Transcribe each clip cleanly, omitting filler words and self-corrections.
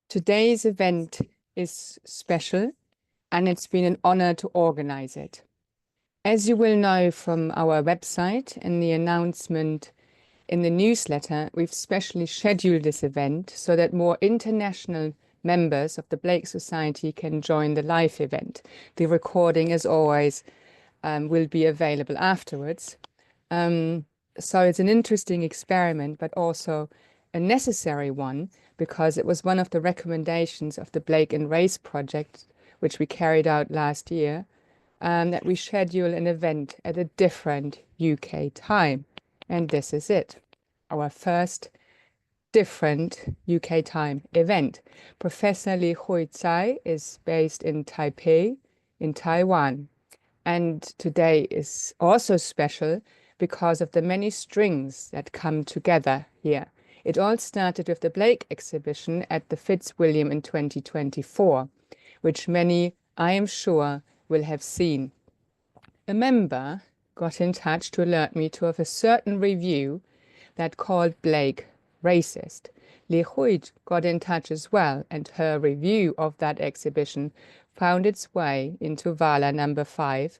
Today's event is special, and it's been an honor to organize it. As you will know from our website and the announcement in the newsletter, we've specially scheduled this event so that more international members of the Blake Society can join the live event. The recording, as always, will be available afterwards. So it's an interesting experiment, but also a necessary one, because it was one of the recommendations of the Blake and Race project, which we carried out last year, that we schedule an event at a different UK time. And this is it, our first different UK time event. Professor Hui Tsai is based in Taipei, in Taiwan. And today is also special because of the many strings that come together here. It all started with the Blake exhibition at the Fitzwilliam in 2024, which many, I am sure, will have seen. A member got in touch to alert me to of a certain review that called Blake racist. Li Hui got in touch as well, and her review of that exhibition found its way into Vala number 5,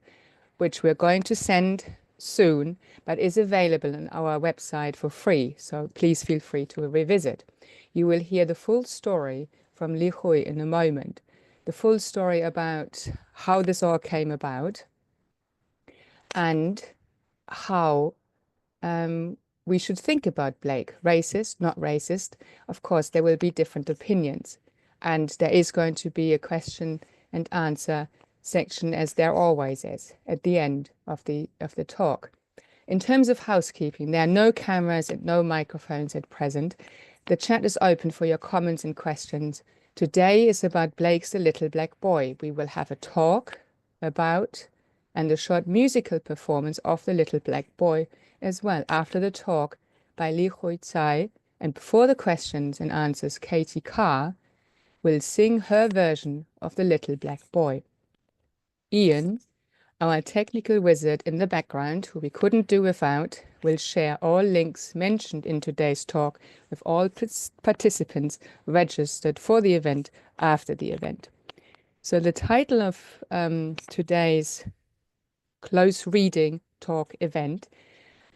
which we're going to send soon, but is available on our website for free, so please feel free to revisit. You will hear the full story from Li Hui in a moment, the full story about how this all came about and how we should think about Blake. Racist, not racist. Of course, there will be different opinions, and there is going to be a question and answer section, as there always is, at the end of the talk. In terms of housekeeping, there are no cameras and no microphones at present. The chat is open for your comments and questions. Today is about Blake's The Little Black Boy. We will have a talk about and a short musical performance of The Little Black Boy as well after the talk by Hui Tsai, and before the questions and answers, Katie Carr will sing her version of The Little Black Boy. Ian, our technical wizard in the background, who we couldn't do without, will share all links mentioned in today's talk with all participants registered for the event after the event. So the title of today's close reading talk event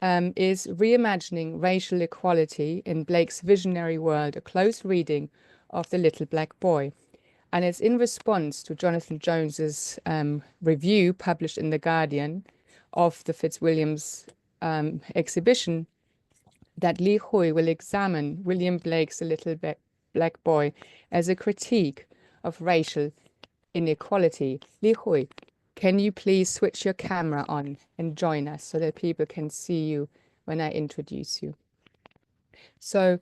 is Reimagining Racial Equality in Blake's Visionary World, a close reading of The Little Black Boy. And it's in response to Jonathan Jones's review published in The Guardian of the Fitzwilliam's exhibition that Li Hui will examine William Blake's The Little Black Boy as a critique of racial inequality. Li Hui, can you please switch your camera on and join us so that people can see you when I introduce you? So,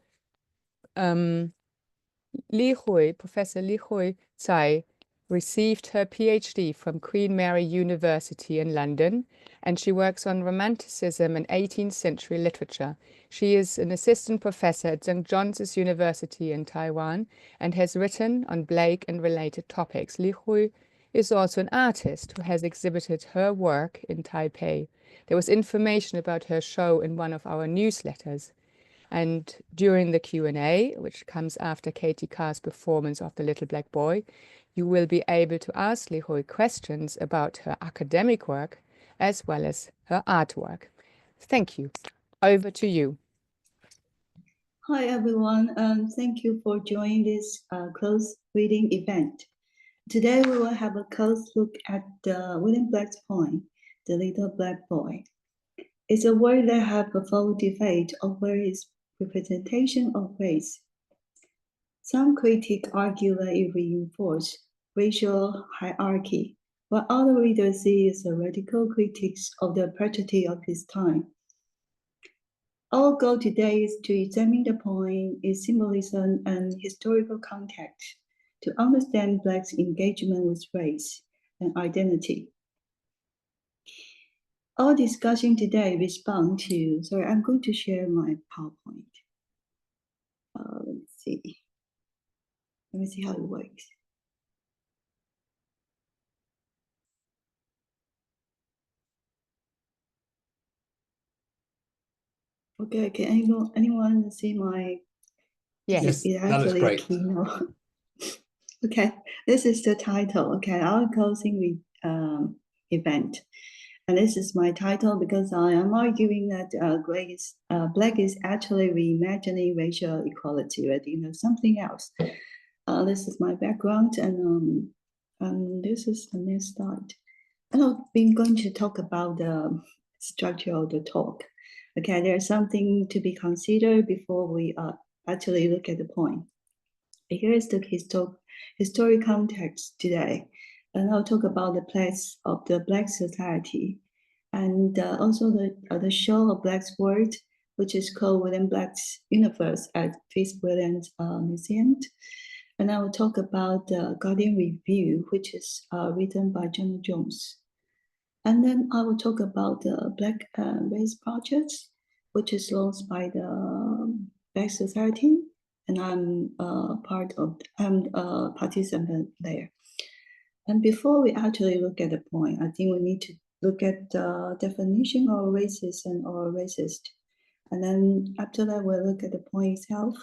Professor Hui Tsai received her PhD from Queen Mary University in London, and she works on Romanticism and 18th century literature. She is an assistant professor at St. John's University in Taiwan and has written on Blake and related topics. Li Hui is also an artist who has exhibited her work in Taipei. There was information about her show in one of our newsletters. And during the Q&A, which comes after Katie Carr's performance of The Little Black Boy, you will be able to ask Li Hui questions about her academic work as well as her artwork. Thank you. Over to you. Hi, everyone. Thank you for joining this close reading event. Today, we will have a close look at William Blake's poem, The Little Black Boy. It's a work that has a full debate over its representation of race. Some critics argue that it reinforces racial hierarchy, while other readers see it as a radical critique of the prejudice of his time. Our goal today is to examine the poem, its symbolism and historical context, to understand Blake's engagement with race and identity. Our discussion today responds to, sorry, I'm going to share my PowerPoint. Let's see. Let me see how it works. Okay, can anyone see my? Yes, that looks great. Okay, this is the title. Okay, our closing event. And this is my title because I am arguing that black is actually reimagining racial equality, right? You know, something else. This is my background, and this is the next slide. And I've been going to talk about the structure of the talk. Okay, there's something to be considered before we actually look at the point. Here is the historic context today, and I'll talk about the place of the Black society, and also the show of Black's world, which is called William Black's Universe at Fitzwilliams Museum. And I will talk about the Guardian Review, which is written by Jonah Jones. And then I will talk about the Black Race Project, which is launched by the Black Society, and I'm a participant there. And before we actually look at the point, I think we need to look at the definition of racism or racist. And then after that, we'll look at the point itself.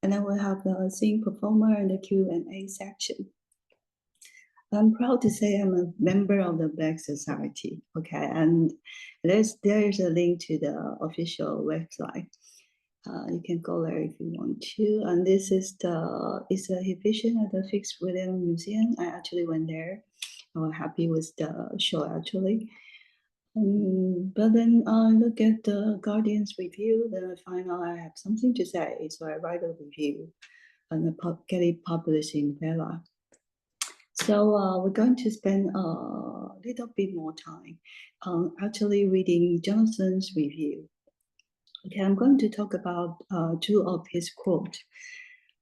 And then we'll have the singing performer and the Q&A section. I'm proud to say I'm a member of the Black Society, okay? And there's a link to the official website. You can go there if you want to. And this is the exhibition at the Fitzwilliams Museum. I actually went there. I was happy with the show actually. But then I look at the Guardian's review, then I find out I have something to say. So I write a review and get it published in Vela. So we're going to spend a little bit more time actually reading Jonathan's review. Okay, I'm going to talk about two of his quotes.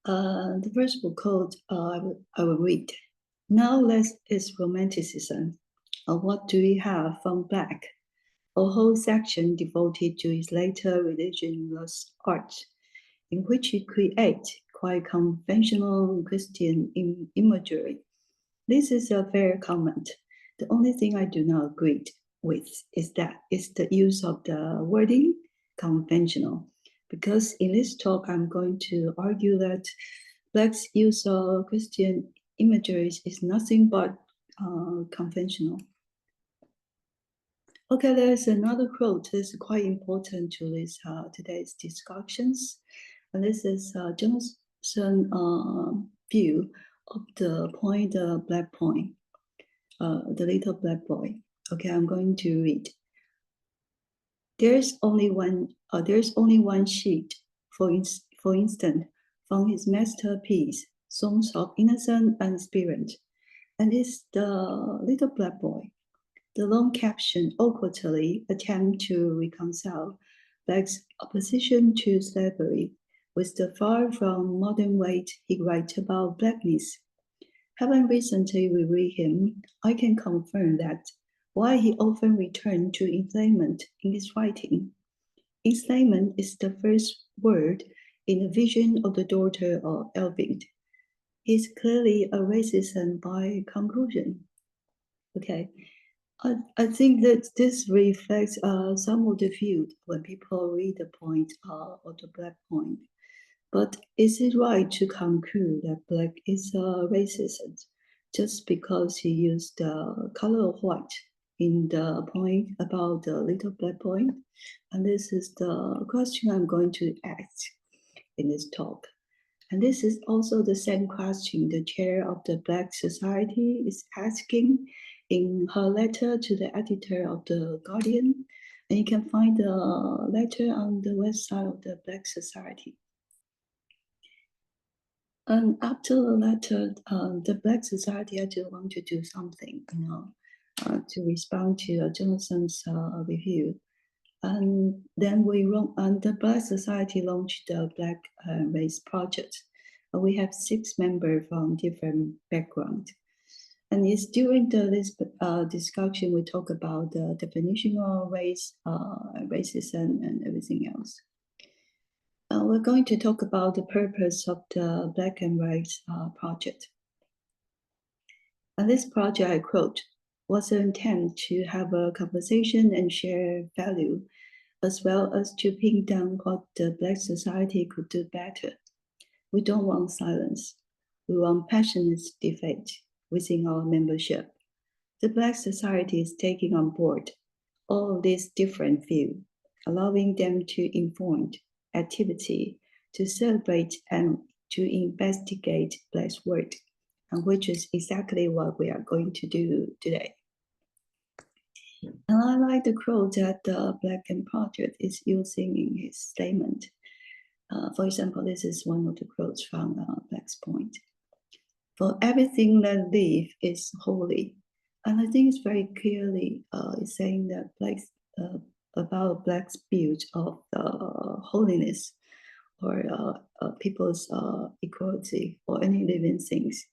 The first quote I will read. Now less is romanticism. What do we have from Black? A whole section devoted to his later religionless art, in which he creates quite conventional Christian imagery. This is a fair comment. The only thing I do not agree with is the use of the wording conventional, because in this talk I'm going to argue that Black's use of Christian imageries is nothing but conventional. Okay, there's another quote that's quite important to this today's discussions, and this is Jonathan's view of the point, the black point, the little black boy. Okay, I'm going to read. There's only one sheet, for instance, from his masterpiece, Songs of Innocence and Spirit, and it's the little black boy. The long caption awkwardly attempts to reconcile Black's opposition to slavery with the far from modern way he writes about blackness. Having recently reread him, I can confirm that while he often returned to enslavement in his writing, enslavement is the first word in the vision of the daughter of Elvin. He's clearly a racist by conclusion. Okay, I think that this reflects some of the view when people read the point of the black point. But is it right to conclude that Black is a racist just because he used the color of white in the point about the little black boy? And this is the question I'm going to ask in this talk. And this is also the same question the chair of the Black Society is asking in her letter to the editor of the Guardian. And you can find the letter on the website of the Black Society. And after the letter, the Black Society actually want to do something, to respond to Jonathan's review. And then the Black Society launched the Black Race Project. We have 6 members from different backgrounds. And it's during this discussion, we talk about the definition of race, racism, and everything else. We're going to talk about the purpose of the Black and White project. And this project, I quote, was an attempt to have a conversation and share value, as well as to pin down what the Black society could do better. We don't want silence. we want passionate debate within our membership. The Black society is taking on board all of these different views, allowing them to inform activity, to celebrate and to investigate Black's work, and which is exactly what we are going to do today. And I like the quote that Black and Project is using in his statement. For example, this is one of the quotes from Black's point. For everything that live is holy. And I think it's very clearly it's saying that Black's, about Black's view of holiness or people's equality or any living things.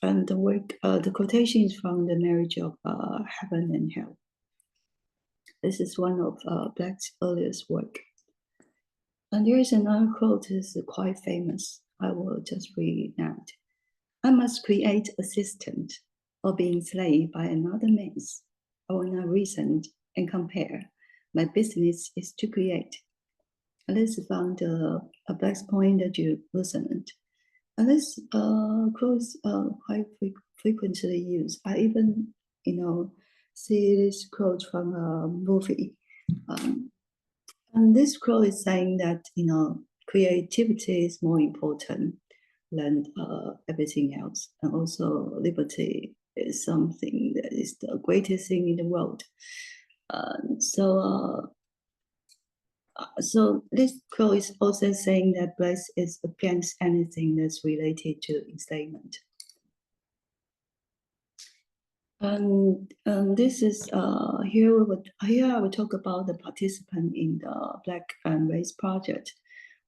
And the work, the quotation is from The Marriage of Heaven and Hell. This is one of Black's earliest work. And there is another quote that is quite famous. I will just read it out. I must create a system or be enslaved by another means. I will not reason and compare. My business is to create. And this is from the Black's point that you listened. And this quote is quite frequently used. I even, see this quote from a movie. And this quote is saying that, creativity is more important than everything else. And also liberty is something that is the greatest thing in the world. So this quote is also saying that Black is against anything that's related to enslavement. And this is here I will talk about the participant in the Black and Race Project.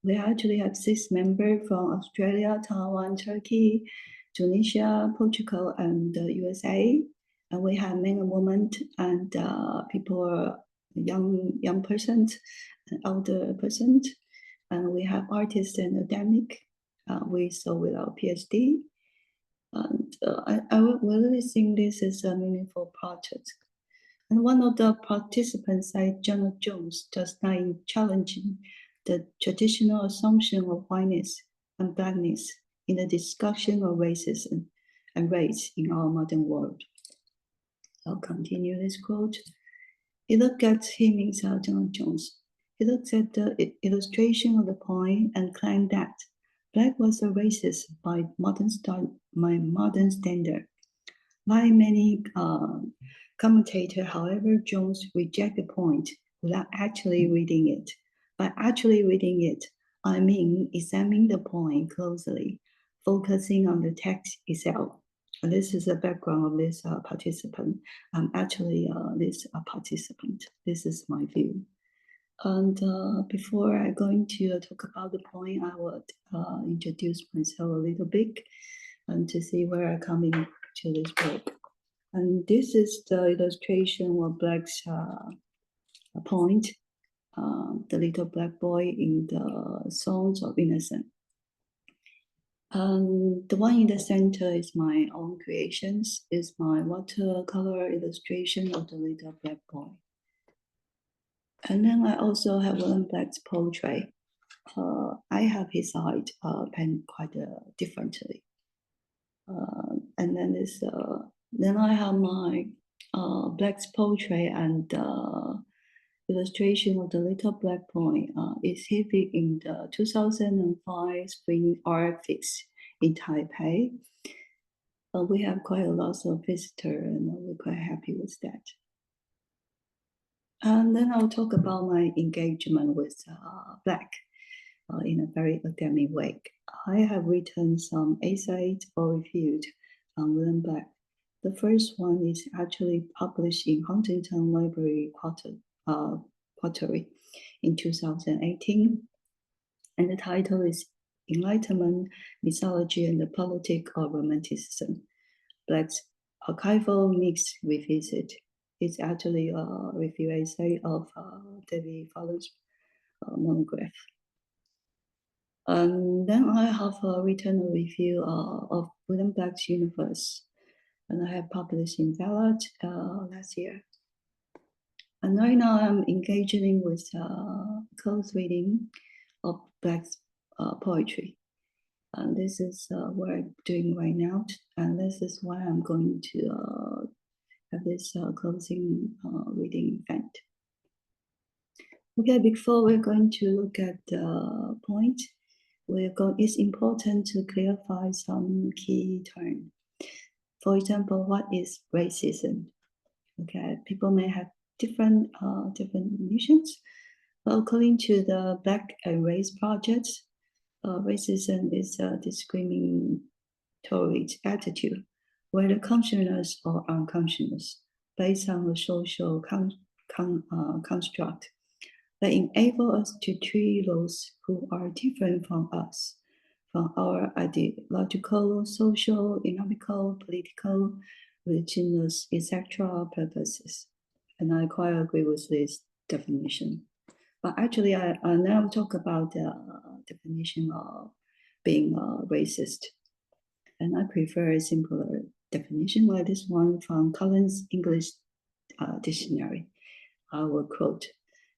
We actually have 6 members from Australia, Taiwan, Turkey, Tunisia, Portugal, and the USA. And we have men and women and people, young persons, and older persons. And we have artists and academic. We saw with our PhD. And I really think this is a meaningful project. And one of the participants said Jonathan Jones does not challenging the traditional assumption of whiteness and blackness in the discussion of racism and race in our modern world. I'll continue this quote. He looked at him himself, Jonathan Jones. He looked at the illustration of the point and claimed that Black was a racist by modern standard. By many commentators, however, Jones rejected the point without actually reading it. By actually reading it, I mean examining the point closely, focusing on the text itself. And this is the background of this participant. I'm actually this participant. This is my view. And before I go into talk about the point, I would introduce myself a little bit and to see where I come into this work. And this is the illustration of Black's point, the little black boy in the Songs of Innocence. And the one in the center is my own creations, is my watercolor illustration of the little black boy. And then I also have William Black's portrait. I have his side painted quite differently. And then this, then I have my Black's portrait and illustration of the little black boy is exhibited in the 2005 Spring Art Fix in Taipei. We have quite a lot of visitors and we're quite happy with that. And then I'll talk about my engagement with Black in a very academic way. I have written some essays or reviews on William Black. The first one is actually published in Huntington Library Quarterly in 2018. And the title is Enlightenment, Mythology, and the Politics of Romanticism. Black's archival mixed revisit. It's actually a review essay of David Fowler's monograph. And then I have written a review of William Black's Universe, and I have published in Ballad last year. And right now I'm engaging with close reading of Black's poetry. This is what I'm doing right now, and this is why I'm going to have this closing reading event. Okay, before we're going to look at the point, it's important to clarify some key terms. For example, what is racism? Okay, people may have different definitions, but according to the Black and Race Project, racism is a discriminatory attitude, whether conscious or unconscious, based on a social construct that enable us to treat those who are different from us, from our ideological, social, economical, political, religious, etc. purposes. And I quite agree with this definition. But actually, I now talk about the definition of being racist. And I prefer a simpler definition like this one from Collins English Dictionary. I will quote,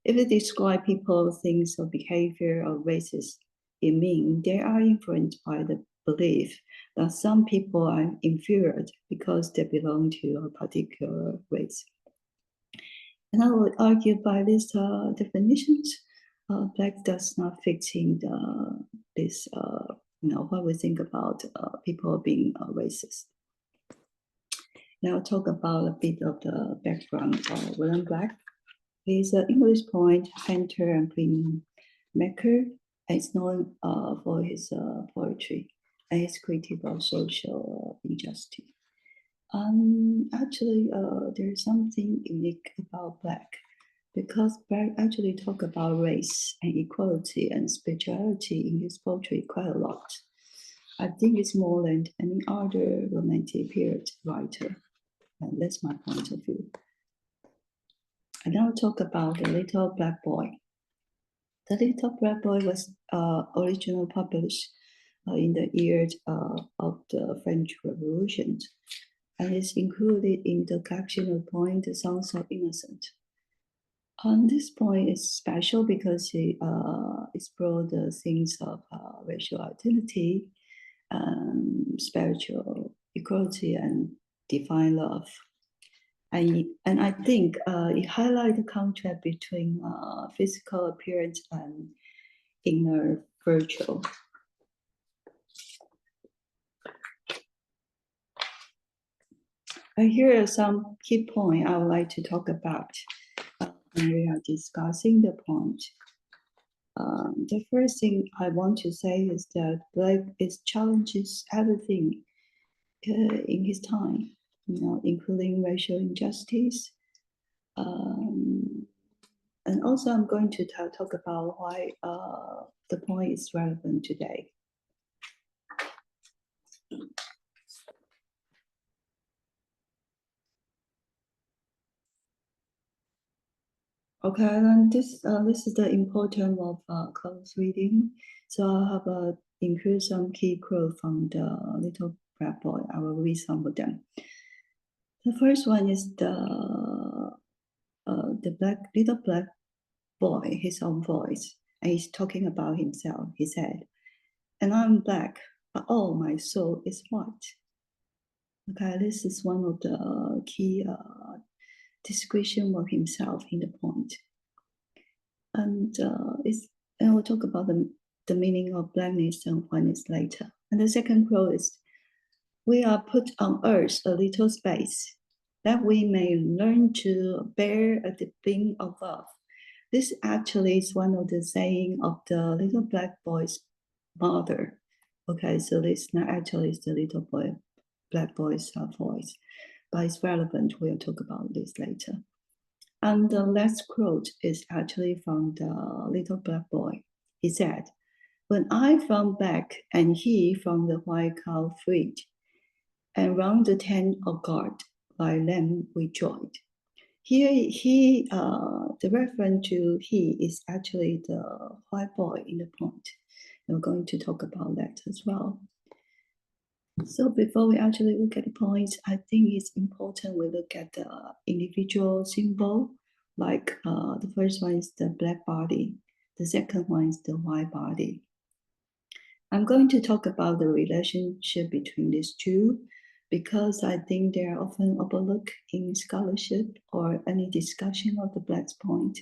if it describes people, things, or behavior of racist, it means they are influenced by the belief that some people are inferior because they belong to a particular race. And I would argue by these definitions, Black does not fit in this, what we think about people being racist. Now I'll talk about a bit of the background of William Black. He's an English poet, painter, and printmaker, and is known for his poetry and his critique of social injustice. Actually, there's something unique about Black, because Black actually talk about race and equality and spirituality in his poetry quite a lot. I think it's more than any other romantic period writer, and that's my point of view. And now talk about The Little Black Boy. The Little Black Boy was originally published in the year of the French Revolution, and is included in the collection of poems, The Songs of Innocence. This poem is special because it explores the things of racial identity, spiritual equality, and divine love. And I think it highlights the contrast between physical appearance and inner virtue. Here are some key points I would like to talk about when we are discussing the point. The first thing I want to say is that Black challenges everything in his time, including racial injustice. And also I'm going to talk about why the point is relevant today. Okay, then this is the importance of close reading. So I have included some key quotes from the Little Black Boy. I will read some of them. The first one is the little black boy, his own voice, and he's talking about himself. He said, "And I'm black, but oh, my soul is white." Okay, this is one of the key description of himself in the point. And we'll talk about the meaning of blackness and whiteness later. And the second quote is, "We are put on earth a little space, that we may learn to bear the thing of love." This actually is one of the saying of the little black boy's mother. Okay, so this not actually is the little black boy's voice, but it's relevant. We'll talk about this later. And the last quote is actually from the little black boy. He said, "When I found back and he from the white cow freed, and round the tent of God by them we joined." Here, the reference to he is actually the white boy in the point. And we're going to talk about that as well. So before we actually look at the points, I think it's important we look at the individual symbol. Like the first one is the black body. The second one is the white body. I'm going to talk about the relationship between these two because I think they are often overlooked in scholarship or any discussion of the Black's point.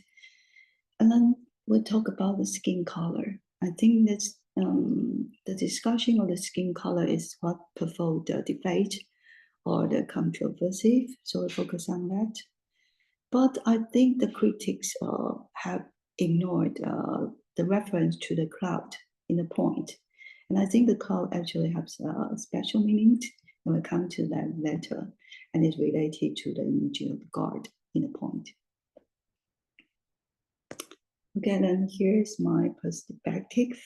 And then we'll talk about the skin color. I think that's the discussion of the skin color is what provoked the debate or the controversy. So we'll focus on that. But I think the critics have ignored the reference to the cloud in the point. And I think the cloud actually has a special meaning, and we'll come to that later, and it's related to the image of God in the point. Okay, then here's my perspective.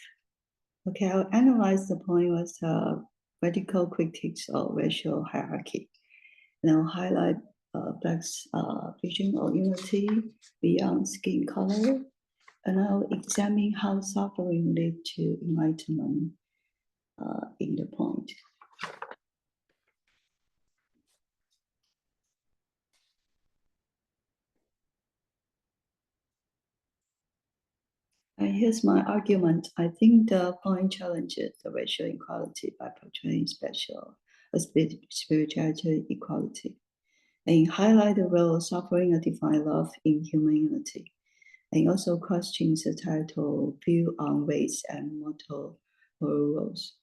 Okay, I'll analyze the point as radical critics of racial hierarchy. And I'll highlight Black's vision of unity beyond skin color. And I'll examine how suffering led to enlightenment in the point. And here's my argument. I think the point challenges the racial equality by portraying spirituality equality, and highlight the role of suffering and divine love in humanity, and also questions societal view on race and moral roles.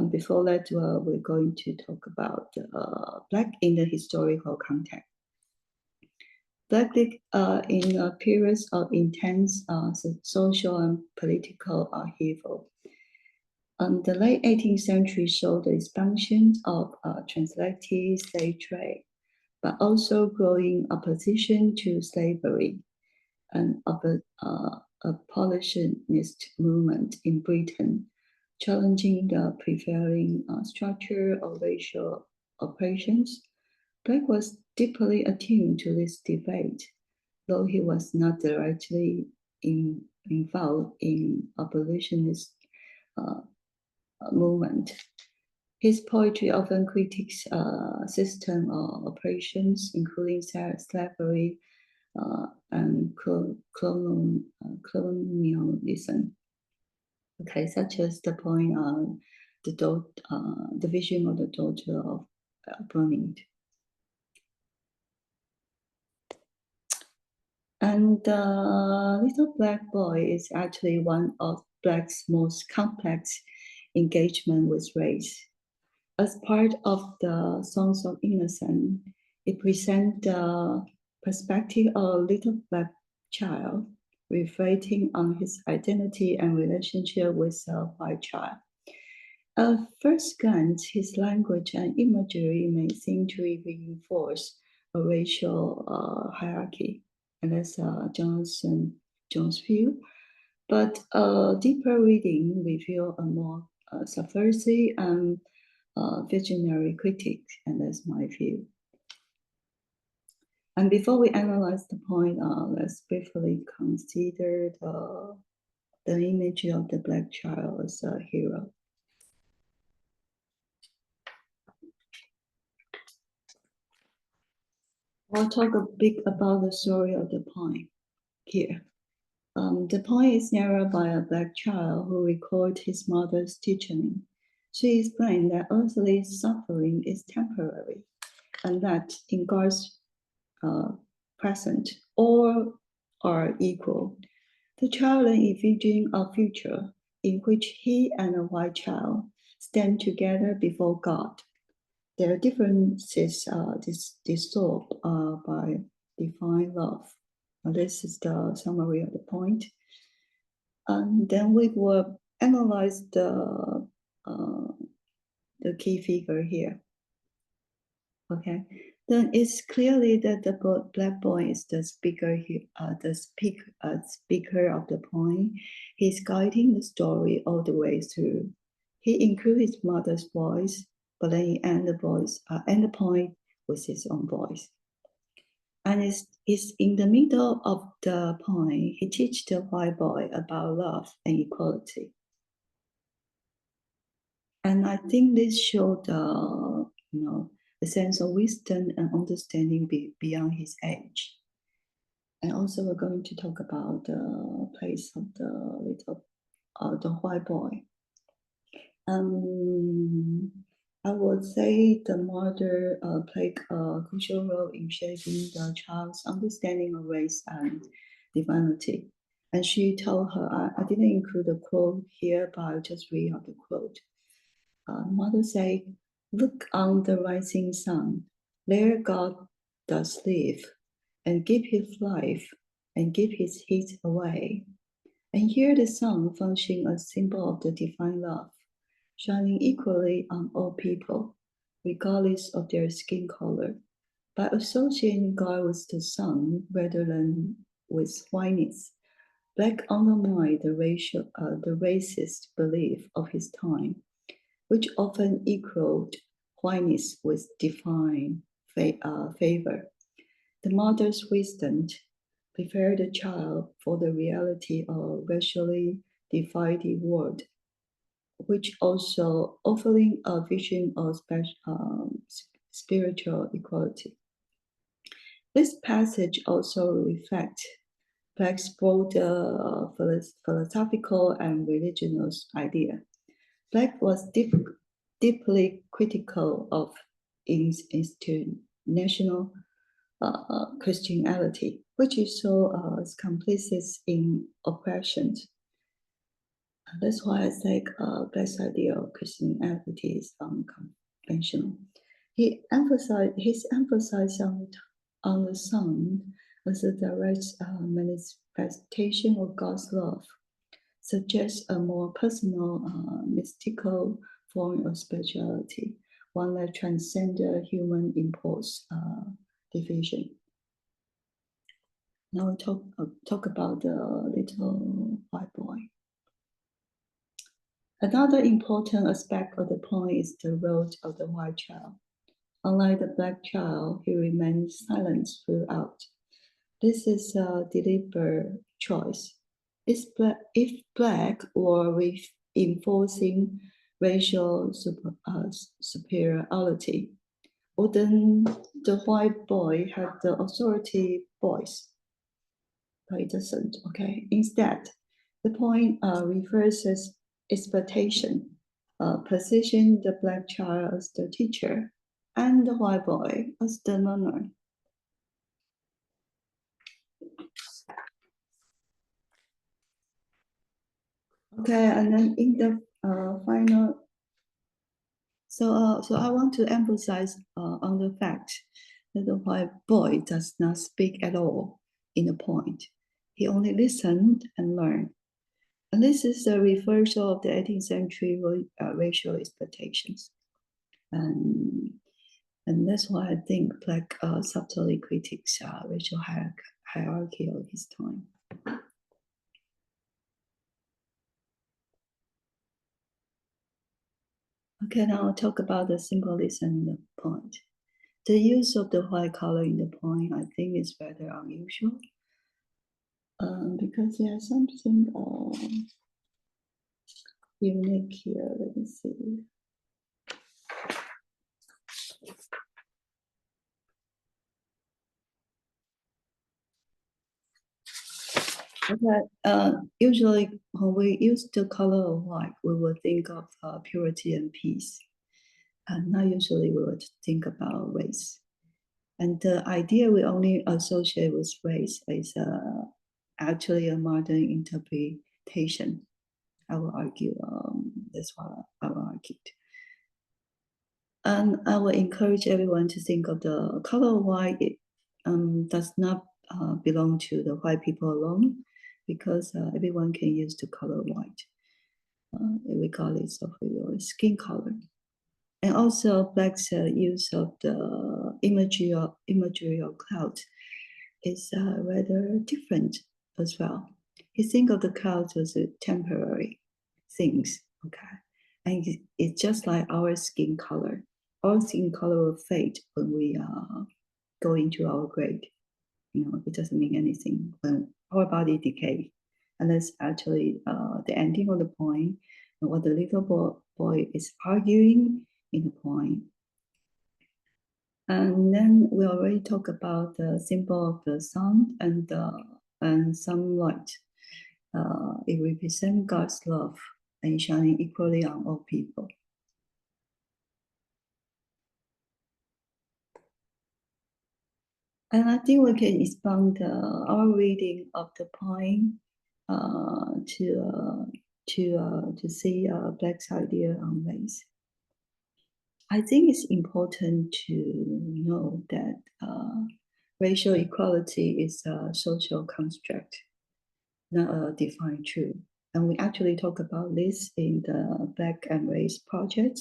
Before that, we're going to talk about Black in the historical context. Black in a period of intense social and political upheaval. The late 18th century saw the expansion of transatlantic slave trade, but also growing opposition to slavery and abolitionist movement in Britain, challenging the prevailing structure of racial oppressions. Black was deeply attuned to this debate, though he was not directly involved in abolitionist movement. His poetry often critiques system of oppressions, including slavery and colonialism. Okay, such as the point on the vision of the daughter of burning. And the little black boy is actually one of Black's most complex engagement with race. As part of the Songs of Innocence, it presents the perspective of a little black child, reflecting on his identity and relationship with a white child. At first glance, his language and imagery may seem to reinforce a racial hierarchy, and that's Jones' view. But a deeper reading reveals a more subversive and visionary critic, and that's my view. And before we analyze the point, let's briefly consider the image of the black child as a hero. I'll talk a bit about the story of the poem here. The poem is narrated by a black child who records his mother's teaching. She explained that earthly suffering is temporary, and that in God's present all are equal. The child then envisions a future in which he and a white child stand together before God. Their differences dissolved by divine love. This is the summary of the point. And then we will analyze the key figure here. Okay, then it's clearly that the black boy is the speaker here, speaker of the poem. He's guiding the story all the way through. He includes his mother's voice, but then he ends the point with his own voice. And it's in the middle of the poem, he teaches the white boy about love and equality. And I think this showed a sense of wisdom and understanding beyond his age. And also we're going to talk about the place of the white boy. I would say the mother played a crucial role in shaping the child's understanding of race and divinity. And she told her, I didn't include the quote here, but I'll just read out the quote. Mother said, "Look on the rising sun, there God does live, and give his life, and give his heat away. And here the sun function a symbol of the divine love, shining equally on all people, regardless of their skin color. By associating God with the sun rather than with whiteness, Black undermined the racist belief of his time, which often equaled whiteness with divine favor. The mother's wisdom prepared the child for the reality of racially divided world, which also offering a vision of spiritual equality. This passage also reflects Black's broader philosophical and religious idea. Black was deeply critical of institutional Christianity, which is so complicit in oppression. That's why I say Black's idea of Christianity is unconventional. His emphasis on the sun as a direct manifestation of God's love suggests a more personal, mystical form of spirituality, one that transcends human impulse division. Now we talk about the little white boy. Another important aspect of the poem is the role of the white child. Unlike the black child, he remains silent throughout. This is a deliberate choice. If black were reinforcing racial superiority, wouldn't the white boy have the authority voice? But it doesn't, okay? Instead, the point refers as expectation, position the black child as the teacher and the white boy as the learner. Okay, and then in the final, so I want to emphasize on the fact that the white boy does not speak at all in the point. He only listened and learned. And this is a reversal of the 18th century racial expectations. And that's why I think Black subtly critiques racial hierarchy of his time. Okay, now I'll talk about the symbolism in the point. The use of the white color in the point, I think, is rather unusual because there's something unique here. Let me see. Okay, usually when we use the color of white, we will think of purity and peace. And not usually we would think about race. And the idea we only associate with race is actually a modern interpretation. I will argue, that's what I will argue. And I will encourage everyone to think of the color of white. It does not belong to the white people alone, because everyone can use the color white, regardless of your skin color. And also, Black's use of the imagery of cloud is rather different as well. He think of the clouds as temporary things, okay? And it's just like our skin color. Our skin color will fade when we go into our grave. You know, it doesn't mean anything when our body decay. And that's actually the ending of the poem, and what the little boy is arguing in the poem. And then we already talked about the symbol of the sun and sunlight. It represents God's love and shining equally on all people. And I think we can expand our reading of the poem to see Black's idea on race. I think it's important to know that racial equality is a social construct, not a defined truth. And we actually talk about this in the Black and Race project.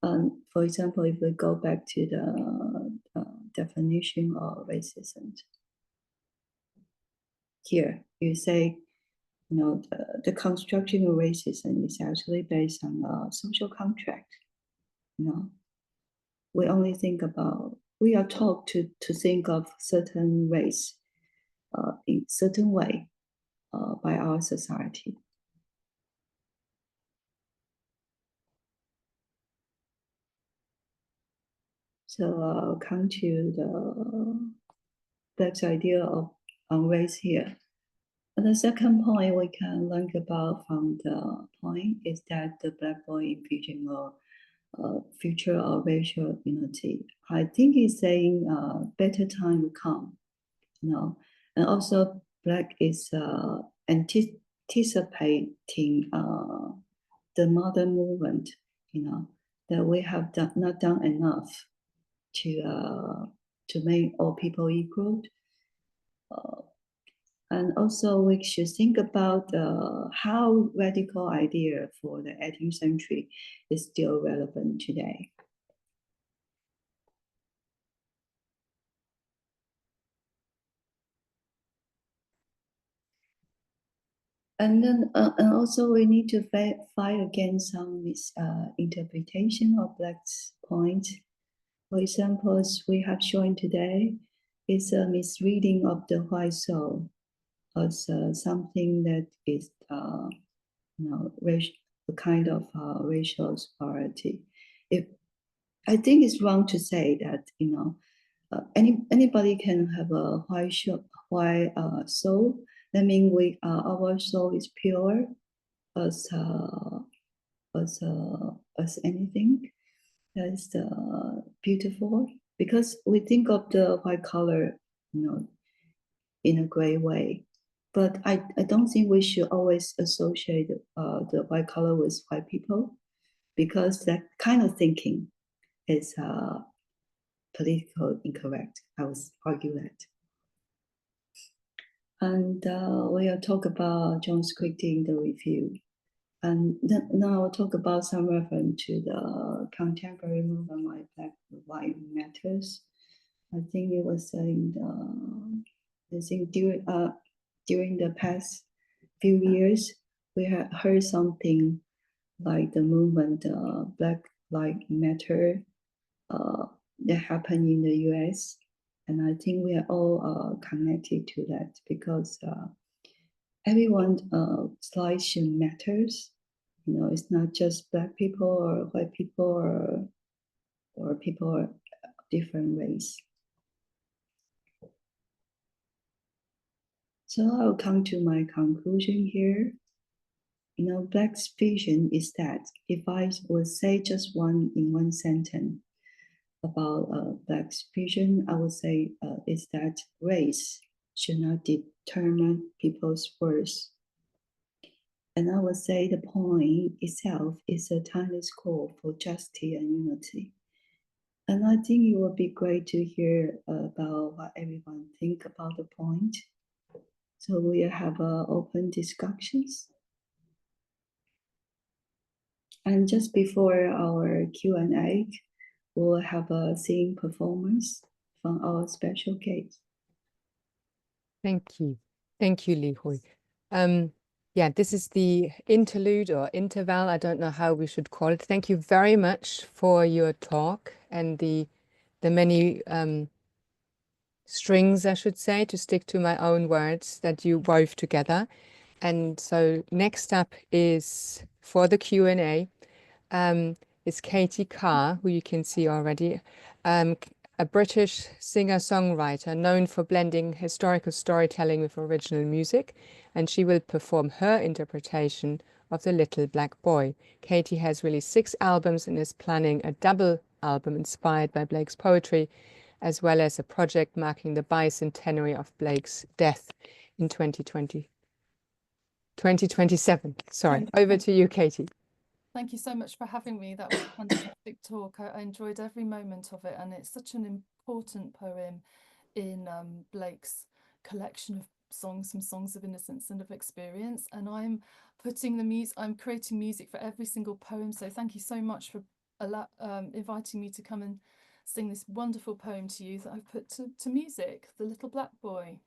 For example, if we go back to the definition of racism, here you say, the construction of racism is actually based on a social contract. We only think about, we are taught to think of certain race in certain way by our society. So I'll come to the Black's idea of race here. And the second point we can learn about from the point is that the Black boy envisioning a future of racial unity. I think he's saying better time will come, and also Black is anticipating the modern movement, that we have not done enough to make all people equal. And also we should think about how radical idea for the 18th century is still relevant today. And then, and also we need to fight against some misinterpretation of Black's point. For example, as we have shown today, is a misreading of the white soul as something that is, a kind of racial superiority. I think it's wrong to say that, anybody can have a white soul. That means our soul is pure as anything. That is beautiful, because we think of the white color, in a great way. But I don't think we should always associate the white color with white people, because that kind of thinking is politically incorrect. I would argue that. And we'll talk about John scripting the review. And now I'll talk about some reference to the contemporary movement like Black Lives Matters. I think it was during the past few years, we have heard something like the movement Black Lives Matter that happened in the US. And I think we are all connected to that, because everyone's life matters. It's not just Black people or white people or people of different race. So I'll come to my conclusion here. Black's vision is that, if I would say just in one sentence about Black's vision, I would say is that race should not determine people's worth. And I would say the point itself is a timeless call for justice and unity. And I think it would be great to hear about what everyone think about the point. So we'll have open discussions. And just before our Q&A, we'll have a singing performance from our special guest. Thank you. Thank you, Li Hui. Yeah, this is the interlude or interval. I don't know how we should call it. Thank you very much for your talk and the many strings, I should say, to stick to my own words, that you wove together. And so next up is, for the Q&A, is Katie Carr, who you can see already, a British singer-songwriter known for blending historical storytelling with original music, and she will perform her interpretation of the Little Black Boy. Katie has released 6 albums and is planning a double album inspired by Blake's poetry, as well as a project marking the bicentenary of Blake's death in 2027. Sorry, over to you, Katie. Thank you so much for having me. That was a fantastic talk. I enjoyed every moment of it, and it's such an important poem in Blake's collection of songs, from songs of innocence and of experience. And I'm creating music for every single poem. So thank you so much for inviting me to come and sing this wonderful poem to you that I've put to music, The Little Black Boy.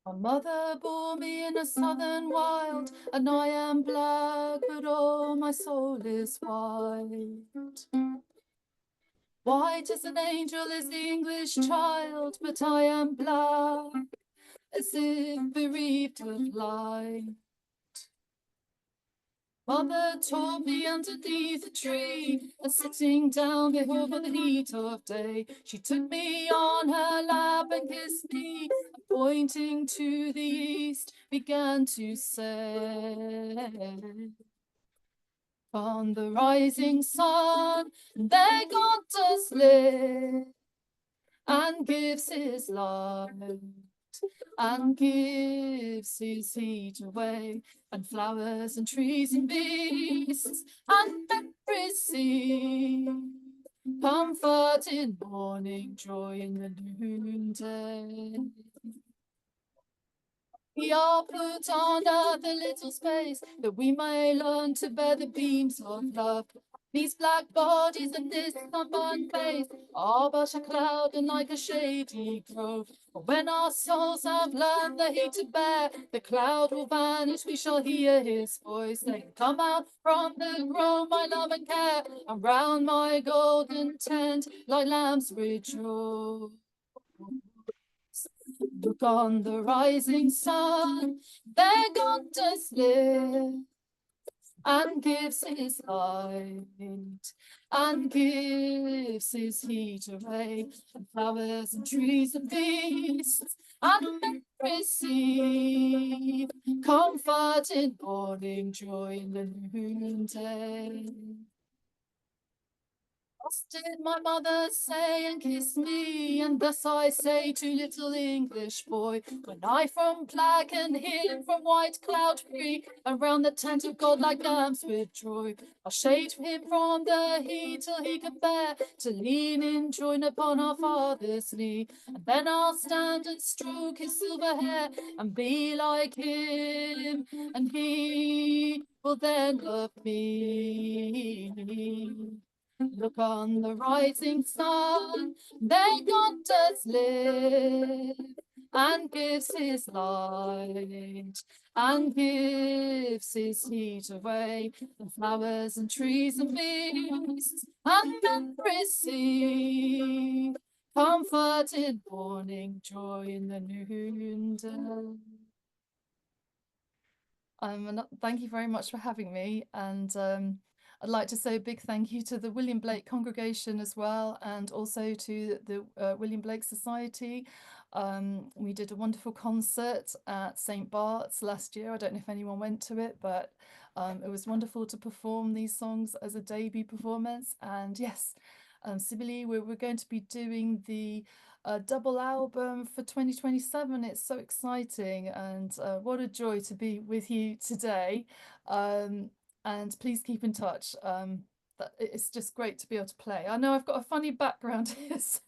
My mother bore me in a southern wild, and I am black, but oh, my soul is white. White as an angel is the English child, but I am black, as if bereaved of light. Mother taught me underneath a tree, and sitting down before the heat of day, she took me on her lap and kissed me, and pointing to the east, began to say, "On the rising sun, there God does live, and gives his light, and gives his heat away, and flowers and trees and beasts and men receive comfort in morning, joy in the noonday. We are put on earth a little space, that we may learn to bear the beams of love. These black bodies and this sunburned face are but a cloud and like a shady grove. But when our souls have learned the heat to bear, the cloud will vanish, we shall hear his voice saying, "Come out from the grove, my love and care, and round my golden tent like lambs rejoice." Look on the rising sun, there God does live, and gives his light, and gives his heat away, and flowers and trees and beasts and men receive comfort in morning, joy in the noonday. Thus did my mother say and kiss me, and thus I say to little English boy, when I from black and him from white cloud free, around the tent of God like lambs with joy, I'll shade him from the heat till he can bear to lean in join upon our Father's knee, and then I'll stand and stroke his silver hair and be like him, and he will then love me. Look on the rising sun, there God does live, and gives his light, and gives his heat away, and flowers and trees and beasts and men receive comfort in morning, joy in the noonday. Thank you very much for having me, and I'd like to say a big thank you to the William Blake congregation as well, and also to the William Blake Society. We did a wonderful concert at St. Bart's last year. I don't know if anyone went to it, but it was wonderful to perform these songs as a debut performance. And yes, similarly, we're going to be doing the double album for 2027. It's so exciting, and what a joy to be with you today. And please keep in touch. It's just great to be able to play. I know I've got a funny background here, so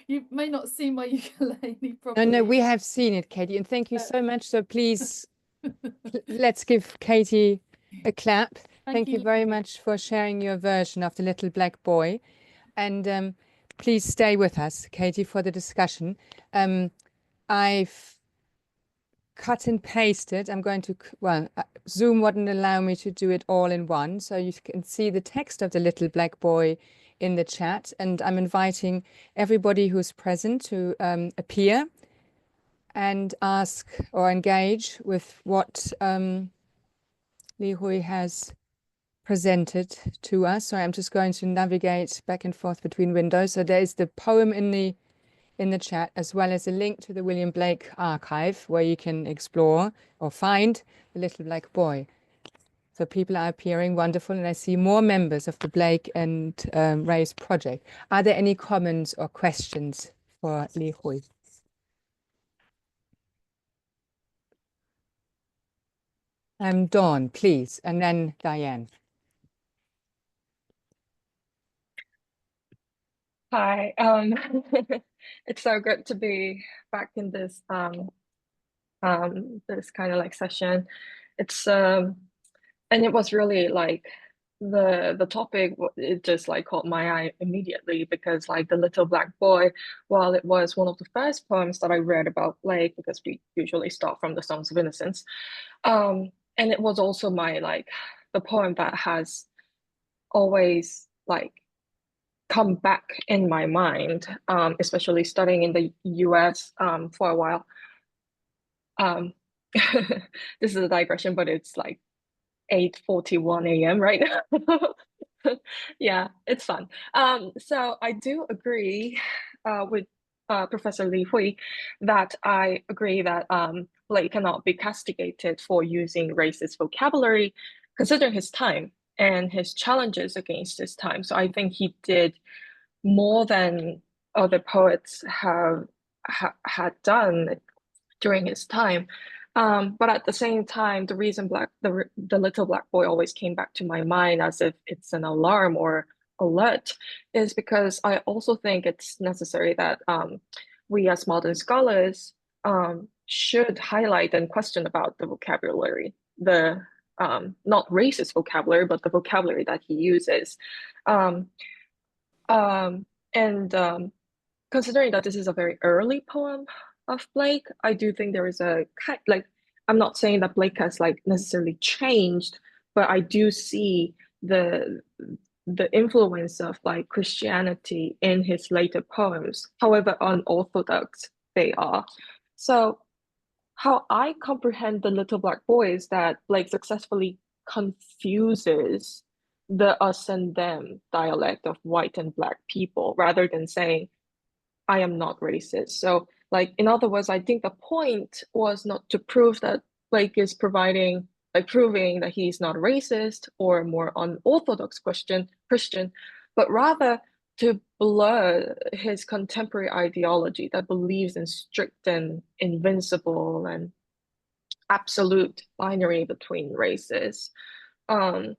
you may not see my ukulele properly. No, we have seen it, Katie, and thank you so much. So please, let's give Katie a clap. Thank you very much for sharing your version of The Little Black Boy. And please stay with us, Katie, for the discussion. I've cut and pasted. I'm going to, Zoom wouldn't allow me to do it all in one. So you can see the text of The Little Black Boy in the chat. And I'm inviting everybody who's present to appear and ask or engage with what Li Hui has presented to us. So I'm just going to navigate back and forth between windows. So there is the poem in the in the chat, as well as a link to the William Blake archive where you can explore or find the little black boy. So people are appearing, wonderful, and I see more members of the Blake and Ray's project. Are there any comments or questions for Li Hui? Dawn, please, and then Diane. Hi, it's so good to be back in this this kind of like session. It's and it was really like the topic, it just like caught my eye immediately because like The Little Black Boy, while it was one of the first poems that I read about Blake, because we usually start from the Songs of Innocence, and it was also my like the poem that has always like come back in my mind, especially studying in the US for a while. This is a digression, but it's like 8:41 a.m. right now. Yeah, it's fun. So I do agree with Professor Li Hui that I agree that Blake cannot be castigated for using racist vocabulary, considering his time and his challenges against his time. So I think he did more than other poets had done during his time. But at the same time, the reason the Little Black Boy always came back to my mind as if it's an alarm or alert is because I also think it's necessary that we as modern scholars should highlight and question about the vocabulary, the not racist vocabulary, but the vocabulary that he uses. Considering that this is a very early poem of Blake, I do think there is a like, I'm not saying that Blake has like necessarily changed, but I do see the influence of like Christianity in his later poems, however unorthodox they are. So how I comprehend The Little Black Boy is that Blake successfully confuses the us and them dialect of white and black people rather than saying, I am not racist. So, like, in other words, I think the point was not to prove that Blake is proving that he's not racist or more unorthodox Christian, but rather to blur his contemporary ideology that believes in strict and invincible and absolute binary between races. So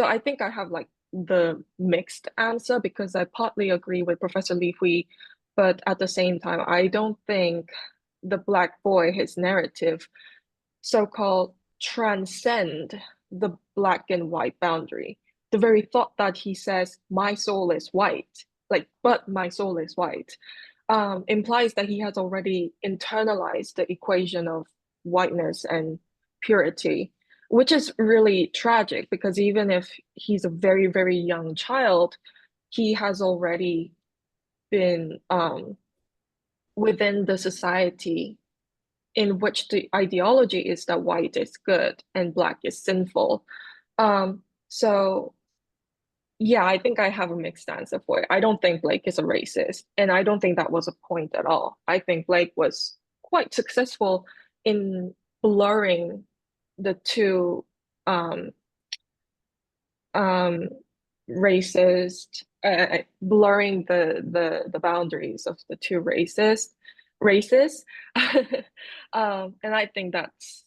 I think I have like the mixed answer because I partly agree with Professor Li Hui, but at the same time, I don't think the Black Boy, his narrative, so-called transcend the black and white boundary. The very thought that he says, my soul is white, like, but my soul is white, implies that he has already internalized the equation of whiteness and purity, which is really tragic because even if he's a very, very young child, he has already been within the society in which the ideology is that white is good and black is sinful. So yeah, I think I have a mixed answer for it. I don't think Blake is a racist, and I don't think that was a point at all. I think Blake was quite successful in blurring the two racist, blurring the boundaries of the two races. And I think that's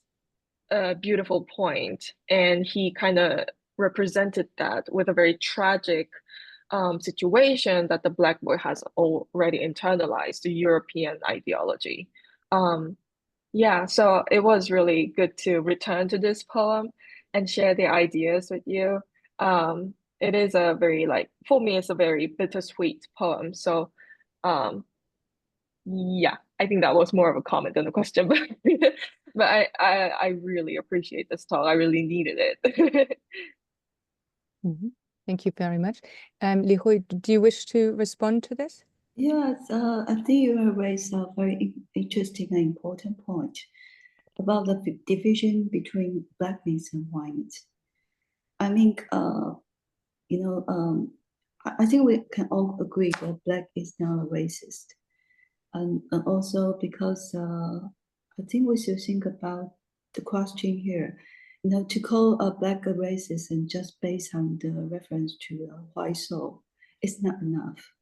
a beautiful point. And he kind of represented that with a very tragic situation that the Black boy has already internalized, the European ideology. Yeah, so it was really good to return to this poem and share the ideas with you. It is a very like, for me, it's a very bittersweet poem. So yeah, I think that was more of a comment than a question, but I really appreciate this talk. I really needed it. Thank you very much. Li Hui, do you wish to respond to this? Yes, I think you have raised a very interesting and important point about the division between blackness and whiteness. I mean, I think we can all agree that black is not a racist. And also because I think we should think about the question here. To call a black a racist and just based on the reference to a white soul is not enough.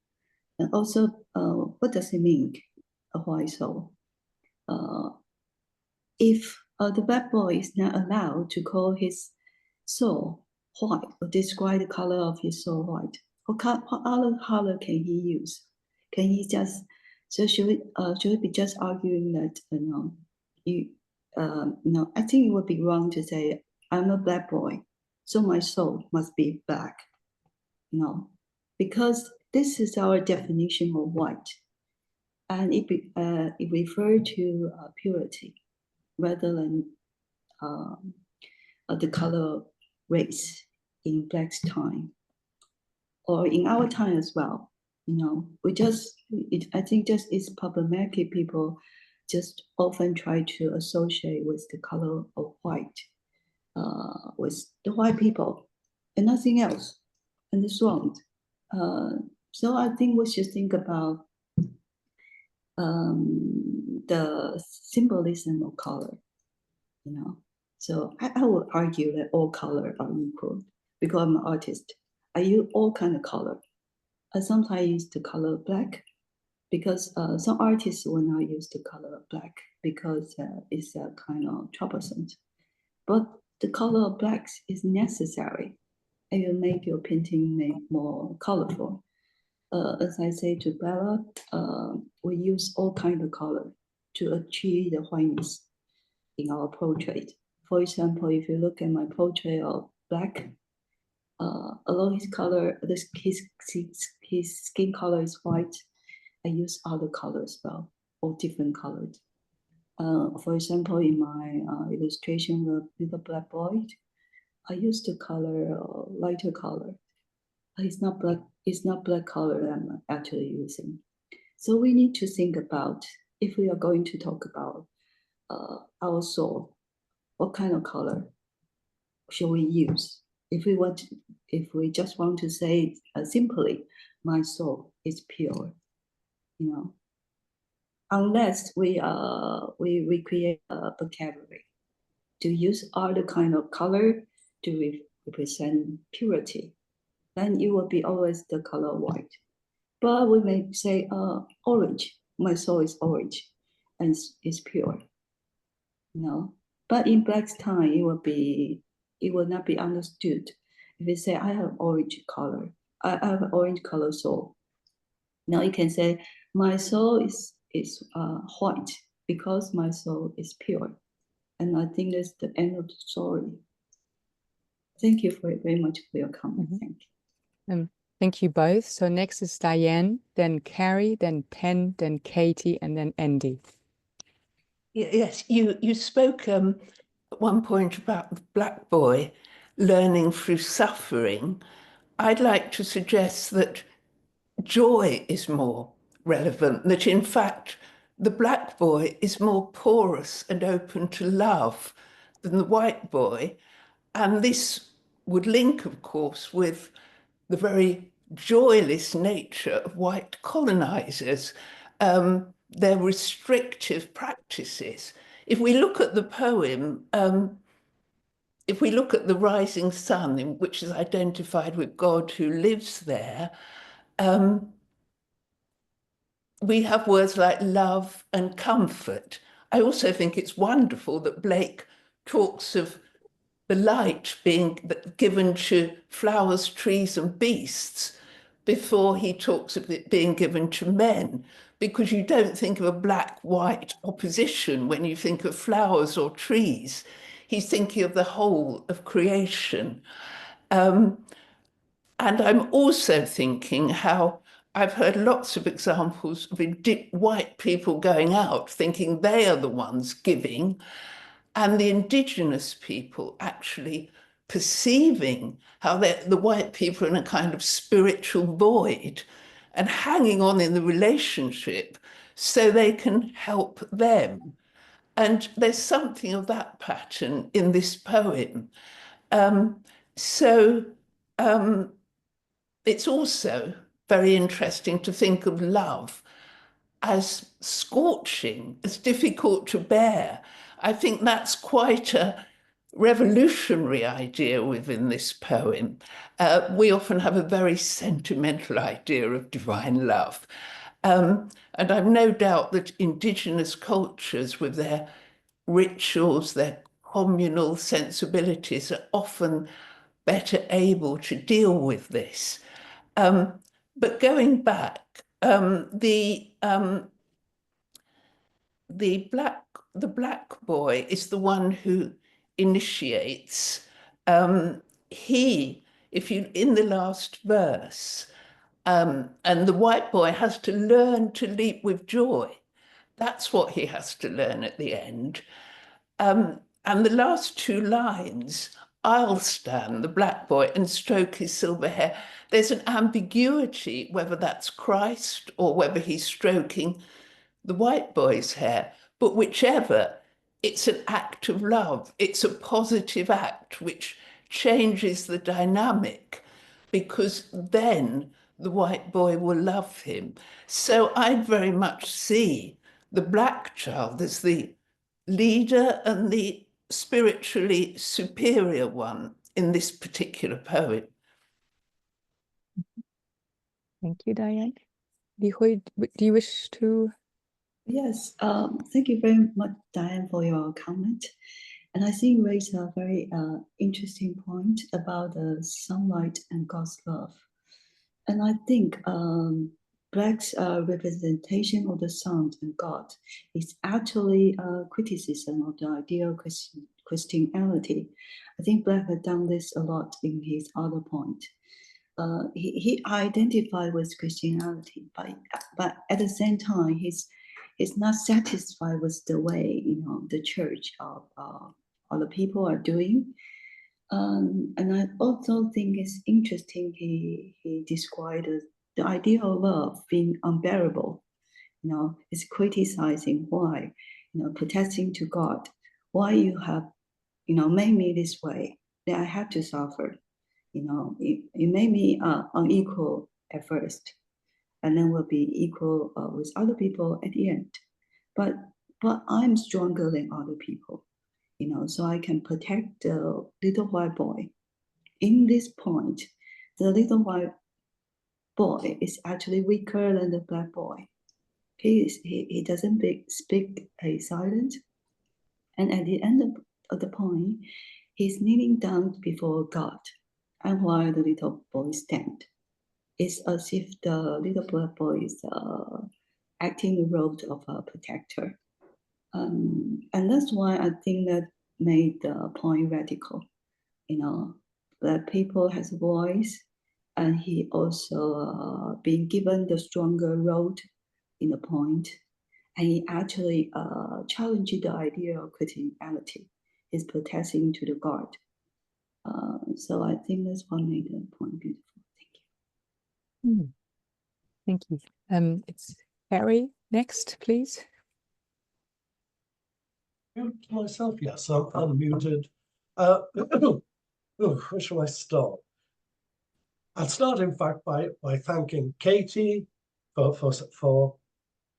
And also, what does it mean, a white soul? If the black boy is not allowed to call his soul white or describe the color of his soul white, what other color can he use? Can he just, so should we be just arguing that, I think it would be wrong to say, I'm a black boy, so my soul must be black, because this is our definition of white. And it refers to purity rather than the color race in black's time or in our time as well. I think just it's problematic. People just often try to associate with the color of white with the white people and nothing else, and it's wrong. So I think we should think about the symbolism of color. So I would argue that all color are equal because I'm an artist. I use all kind of color. I sometimes use the color black because some artists will not use the color black because it's kind of troublesome. But the color of black is necessary. It will make your painting more colorful. As I say to Bella, we use all kind of color to achieve the whiteness in our portrait. For example, if you look at my portrait of black, although his color, his skin color is white, I use other colors as well, or different colors. For example, in my illustration with the black boy, I use the color, lighter color. It's not black. It's not black color that I'm actually using. So we need to think about if we are going to talk about our soul, what kind of color should we use? If we just want to say simply, my soul is pure, unless we create a vocabulary to use other kind of color to represent purity, then it will be always the color white. But we may say orange. My soul is orange, and it's pure. But in black's time, it will not be understood. If you say I have orange color, I have orange color soul. Now you can say my soul is white because my soul is pure, and I think that's the end of the story. Thank you very much for your comment. Thank you. Thank you both. So next is Diane, then Carrie, then Penn, then Katie, and then Andy. Yes, you spoke at one point about the black boy learning through suffering. I'd like to suggest that joy is more relevant, that in fact the black boy is more porous and open to love than the white boy. And this would link, of course, with the very joyless nature of white colonizers, their restrictive practices. If we look at the poem, if we look at the rising sun, which is identified with God who lives there, we have words like love and comfort. I also think it's wonderful that Blake talks of the light being given to flowers, trees, and beasts before he talks of it being given to men, because you don't think of a black-white opposition when you think of flowers or trees. He's thinking of the whole of creation. And I'm also thinking how I've heard lots of examples of white people going out thinking they are the ones giving, and the indigenous people actually perceiving how the white people are in a kind of spiritual void and hanging on in the relationship so they can help them. And there's something of that pattern in this poem. it's also very interesting to think of love as scorching, as difficult to bear. I think that's quite a revolutionary idea within this poem. We often have a very sentimental idea of divine love. And I've no doubt that indigenous cultures with their rituals, their communal sensibilities are often better able to deal with this. But going back, the black boy is the one who initiates. If you in the last verse, and the white boy has to learn to leap with joy. That's what he has to learn at the end. And the last two lines, I'll stand, the black boy, and stroke his silver hair. There's an ambiguity whether that's Christ or whether he's stroking the white boy's hair. But whichever, it's an act of love. It's a positive act which changes the dynamic, because then the white boy will love him. So I very much see the black child as the leader and the spiritually superior one in this particular poem. Thank you, Diane. Hui, do you wish to? Yes, thank you very much, Diane, for your comment. And I think you raised a very interesting point about the sunlight and God's love. And I think Black's representation of the sun and God is actually a criticism of the idea of Christianity. I think Black had done this a lot in his other point. He identified with Christianity, but at the same time, he's not satisfied with the way the church or other people are doing. And I also think it's interesting he described the idea of love being unbearable. It's criticizing why, protesting to God, why you have, made me this way, that I have to suffer. It made me unequal at first, and then will be equal with other people at the end. But I'm stronger than other people, so I can protect the little white boy. In this point, the little white boy is actually weaker than the black boy. He doesn't speak, he's silent. And at the end of the poem, he's kneeling down before God, and while the little boy stands. It's as if the little black boy is acting the role of a protector. And that's why I think that made the point radical. That people has a voice, and he also being given the stronger role in the point. And he actually challenged the idea of Christianity. He's protesting to the God. So I think that's what made the point beautiful. Thank you. It's Harry next, please. Myself, yes, I'm unmuted. Where shall I start? I'll start, in fact, by thanking Katie for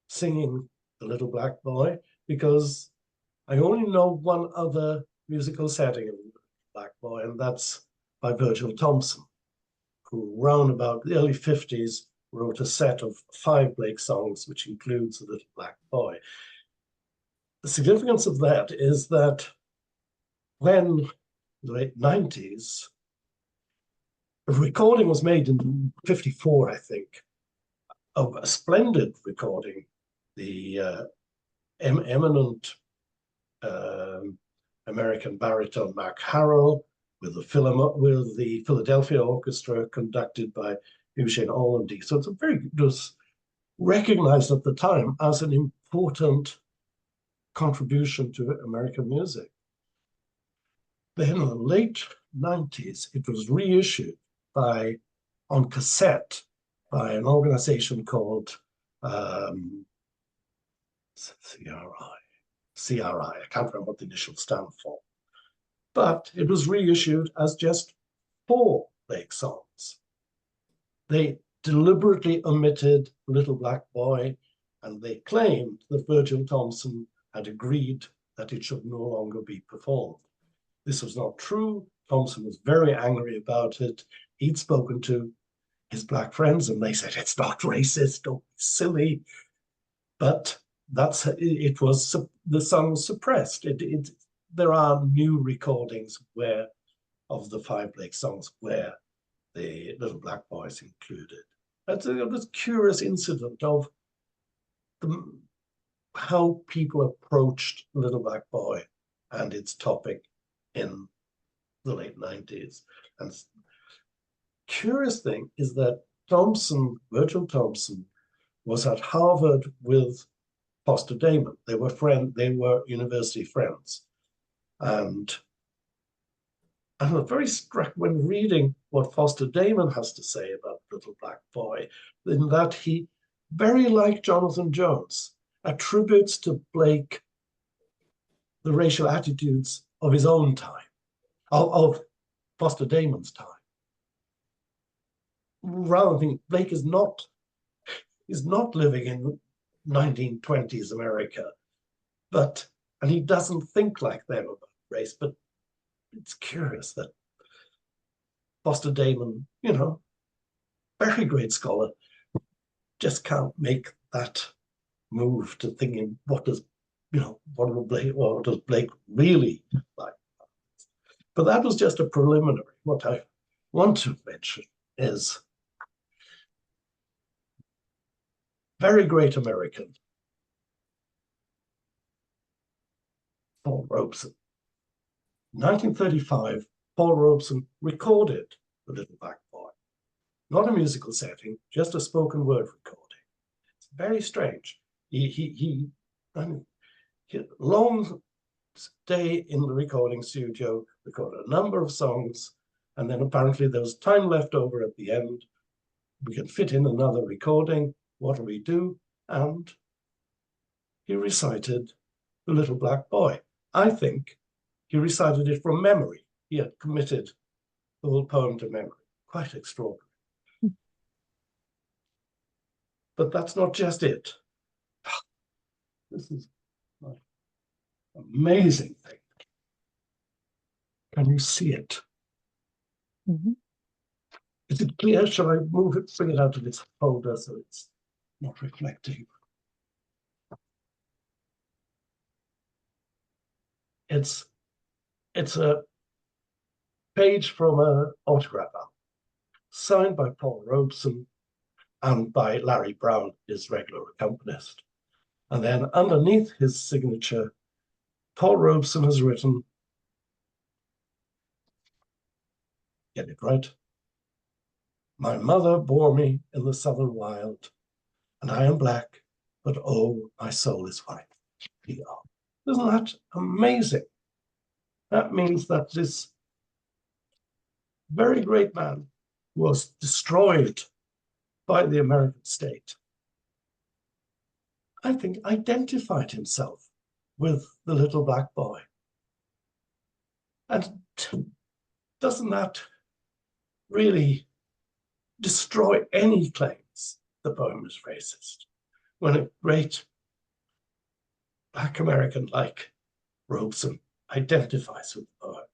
singing The Little Black Boy, because I only know one other musical setting of The Black Boy, and that's by Virgil Thompson, who round about the early 50s wrote a set of 5 Blake songs, which includes The Little Black Boy. The significance of that is that when in the late 90s, a recording was made in 54, I think, of a splendid recording. The eminent American baritone Mark Harrell with the Philadelphia Orchestra conducted by Eugene Orlandy. So it was recognized at the time as an important contribution to American music. Then in the late 90s, it was reissued on cassette by an organization called CRI. I can't remember what the initials stand for. But it was reissued as just 4 Blake songs. they deliberately omitted Little Black Boy, and they claimed that Virgil Thomson had agreed that it should no longer be performed. This was not true. Thomson was very angry about it. He'd spoken to his black friends and they said, it's not racist, don't be silly. But it was, the song was suppressed. There are new recordings of the 5 Blake songs where the Little Black Boy is included. That's a curious incident of how people approached Little Black Boy and its topic in the late 90s. And curious thing is that Virgil Thomson, was at Harvard with Foster Damon. They were university friends. And I was very struck when reading what Foster Damon has to say about Little Black Boy, in that he, very like Jonathan Jones, attributes to Blake the racial attitudes of his own time, of Foster Damon's time. Rather than Blake is not living in 1920s America, and he doesn't think like them about race, but it's curious that Foster Damon, very great scholar, just can't make that move to thinking what does Blake really like? But that was just a preliminary. What I want to mention is very great American Paul Robeson. In 1935, Paul Robeson recorded The Little Black Boy. Not a musical setting, just a spoken word recording. It's very strange. He long stay in the recording studio, recorded a number of songs, and then apparently there was time left over at the end. We can fit in another recording. What do we do? And he recited The Little Black Boy. I think he recited it from memory. He had committed the whole poem to memory. Quite extraordinary. But that's not just it. This is an amazing thing. Can you see it? Mm-hmm. Is it clear? Shall I move it, bring it out of its folder so it's not reflecting? It's a page from an autograph album, signed by Paul Robeson and by Larry Brown, his regular accompanist. And then underneath his signature, Paul Robeson has written, get it right, my mother bore me in the southern wild, and I am black, but oh, my soul is white. Isn't that amazing? That means that this very great man was destroyed by the American state, I think, identified himself with the Little Black Boy. And doesn't that really destroy any claims the poem is racist? When a great Black American like Robeson identifies with the poem.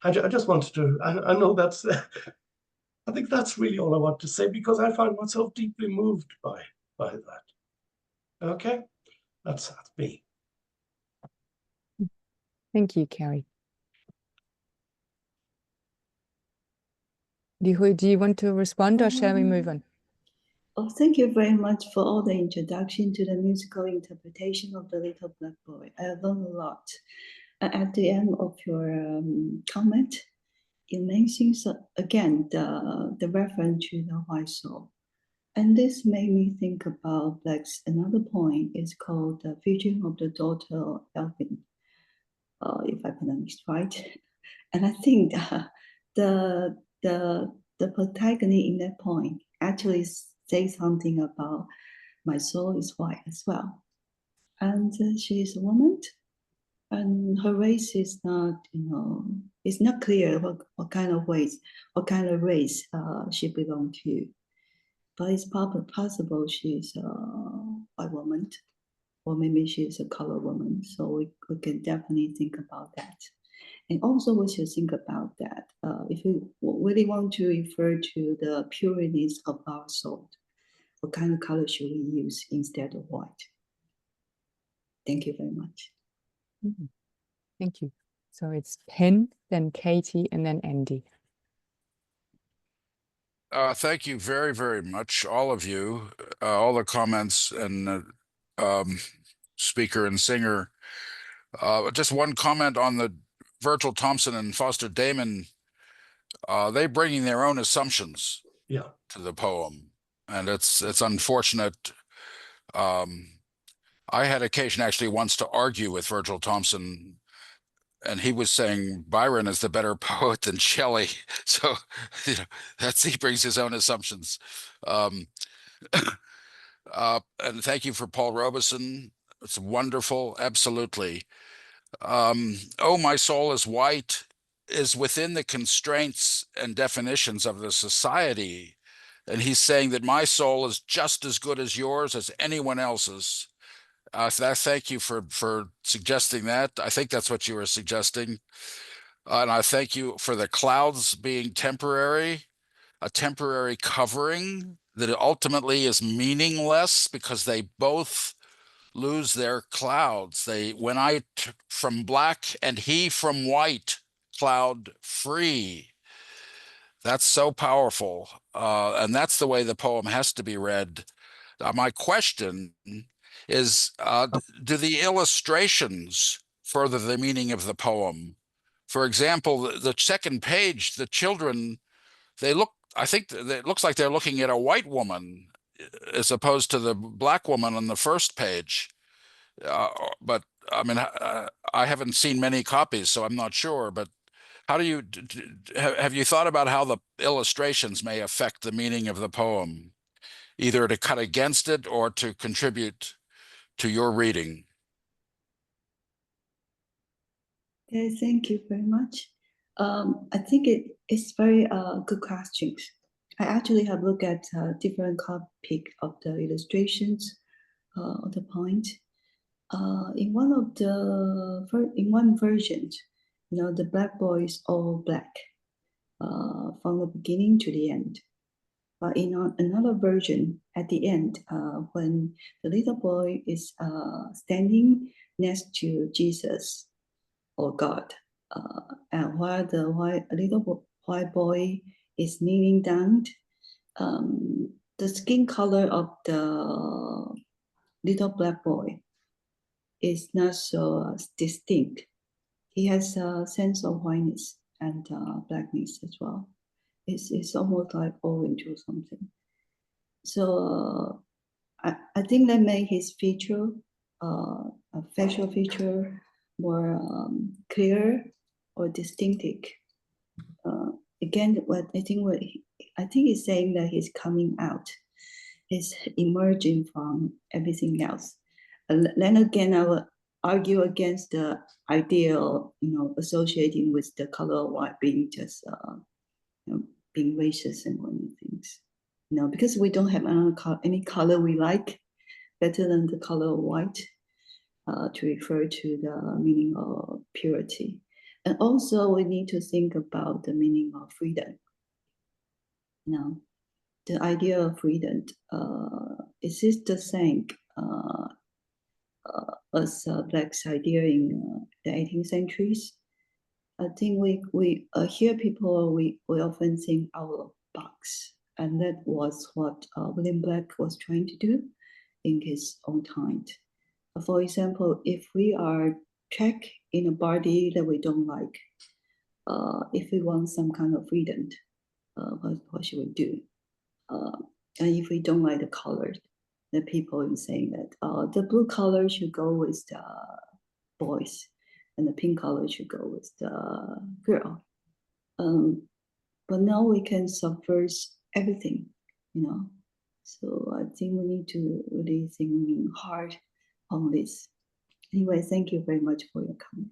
I just wanted to, I know that's, I think that's really all I want to say, because I find myself deeply moved by that. Okay, that's me. Thank you, Carrie. Hui, do you want to respond or shall we move on? Oh, thank you very much for all the introduction to the musical interpretation of The Little Black Boy. I have learned a lot. At the end of your comment, you mentioned again the reference to the white soul. And this made me think about Black's another poem. It's called The Vision of the Daughter of Elvin, if I pronounce it right. And I think the protagonist in that poem actually says something about my soul is white as well. And she is a woman, And her race is not, it's not clear what kind of race she belongs to. But it's possible she's a white woman, or maybe she's a colored woman. So we can definitely think about that. And also we should think about that. If we really want to refer to the pureness of our soul, what kind of color should we use instead of white? Thank you very much. Thank you. So it's Penn, then Katie, and then Andy. Thank you very, very much, all of you, all the comments and speaker and singer. Just one comment on the Virgil Thompson and Foster Damon. They bringing their own assumptions to the poem, and it's unfortunate. I had occasion actually once to argue with Virgil Thompson, and he was saying Byron is the better poet than Shelley. So, he brings his own assumptions. And thank you for Paul Robeson. It's wonderful, absolutely. Oh, my soul is white is within the constraints and definitions of the society. And he's saying that my soul is just as good as yours, as anyone else's. Thank you for suggesting that. I think that's what you were suggesting. And I thank you for the clouds being temporary, a temporary covering that ultimately is meaningless because they both lose their clouds. When I from black and he from white, cloud free. That's so powerful. And that's the way the poem has to be read. My question is, do the illustrations further the meaning of the poem? For example, the second page, the children, I think it looks like they're looking at a white woman as opposed to the black woman on the first page. But I mean, I haven't seen many copies, so I'm not sure. But how do you, have you thought about how the illustrations may affect the meaning of the poem, either to cut against it or to contribute to your reading? Okay, thank you very much. I think it's very good questions. I actually have looked at different copy of the illustrations of the point. In one version, the black boy is all black from the beginning to the end. But in another version, at the end, when the little boy is standing next to Jesus or God, and while the little white boy is kneeling down, the skin color of the little black boy is not so distinct. He has a sense of whiteness and blackness as well. It's almost like orange or something. So I think that made his feature, a facial feature, more clear or distinctive. Again, I think he's saying that he's coming out, he's emerging from everything else. Then again, I will argue against the ideal, associating with the color of white being just, being racist and one things. Because we don't have any color we like better than the color of white to refer to the meaning of purity. And also we need to think about the meaning of freedom. The idea of freedom, is this the same as Black's idea in the 18th centuries? I think we hear people, we often think out of the box. And that was what William Black was trying to do in his own time. For example, if we are trapped in a body that we don't like, if we want some kind of freedom, what should we do? And if we don't like the colors, the people are saying that the blue color should go with the boys, and the pink color should go with the girl. But now we can subvert everything, So I think we need to really think hard on this. Anyway, thank you very much for your comment.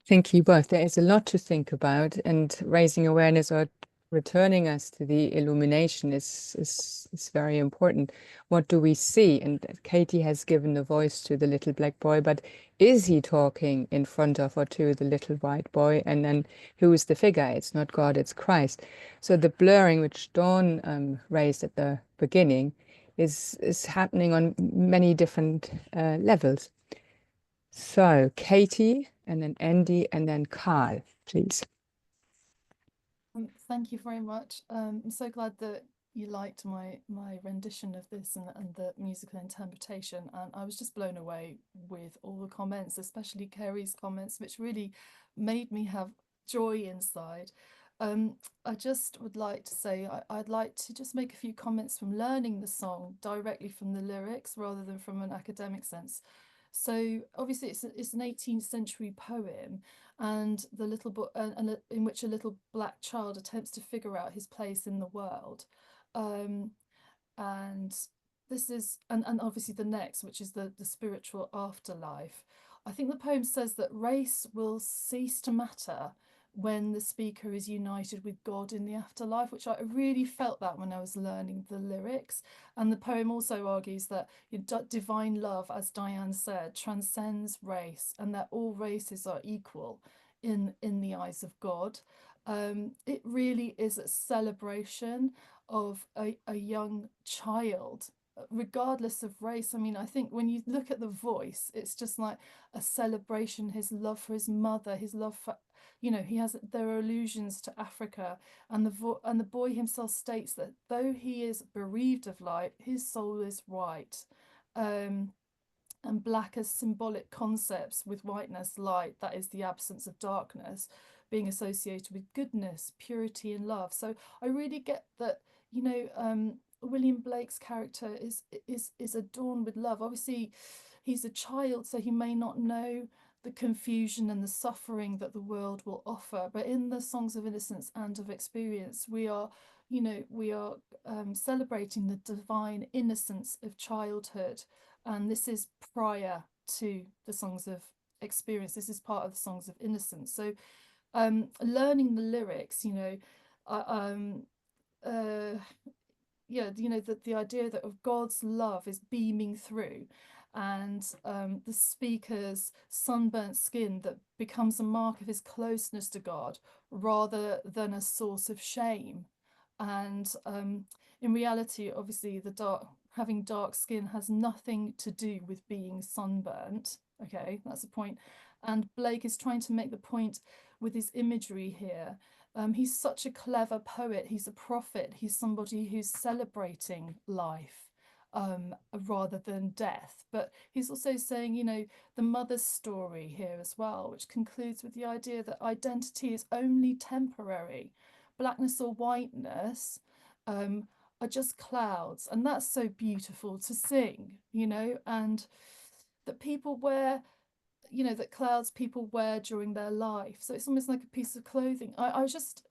Thank you both. There is a lot to think about, and raising awareness or returning us to the illumination is very important. What do we see? And Katie has given a voice to the little black boy, but is he talking in front of or to the little white boy? And then who is the figure? It's not God, it's Christ. So the blurring which Dawn raised at the beginning is happening on many different levels. So Katie, and then Andy, and then Carl, please. Thank you very much. I'm so glad that you liked my rendition of this and the musical interpretation. And I was just blown away with all the comments, especially Kerry's comments, which really made me have joy inside. I just would like to say I'd like to just make a few comments from learning the song directly from the lyrics rather than from an academic sense. So obviously it's an 18th century poem, and the little book in which a little black child attempts to figure out his place in the world. And this is and obviously the next, which is the spiritual afterlife. I think the poem says that race will cease to matter when the speaker is united with God in the afterlife, which I really felt that when I was learning the lyrics. And the poem also argues that divine love, as Diane said, transcends race, and that all races are equal in the eyes of God. It really is a celebration of a young child, regardless of race. I mean, I think when you look at the voice, it's just like a celebration, his love for his mother, his love for, there are allusions to Africa, and the boy himself states that though he is bereaved of light, his soul is white. And black as symbolic concepts, with whiteness, light, that is the absence of darkness, being associated with goodness, purity, and love. So I really get that, William Blake's character is adorned with love. Obviously, he's a child, so he may not know the confusion and the suffering that the world will offer. But in the Songs of Innocence and of Experience, we are celebrating the divine innocence of childhood. And this is prior to the Songs of Experience. This is part of the Songs of Innocence. So learning the lyrics, the idea that of God's love is beaming through, and the speaker's sunburnt skin that becomes a mark of his closeness to God rather than a source of shame. And in reality, obviously, having dark skin has nothing to do with being sunburnt. Okay, that's the point. And Blake is trying to make the point with his imagery here. He's such a clever poet. He's a prophet. He's somebody who's celebrating life rather than death. But he's also saying, the mother's story here as well, which concludes with the idea that identity is only temporary. Blackness or whiteness are just clouds. And that's so beautiful to sing, and that people wear, that clouds people wear during their life. So it's almost like a piece of clothing. I just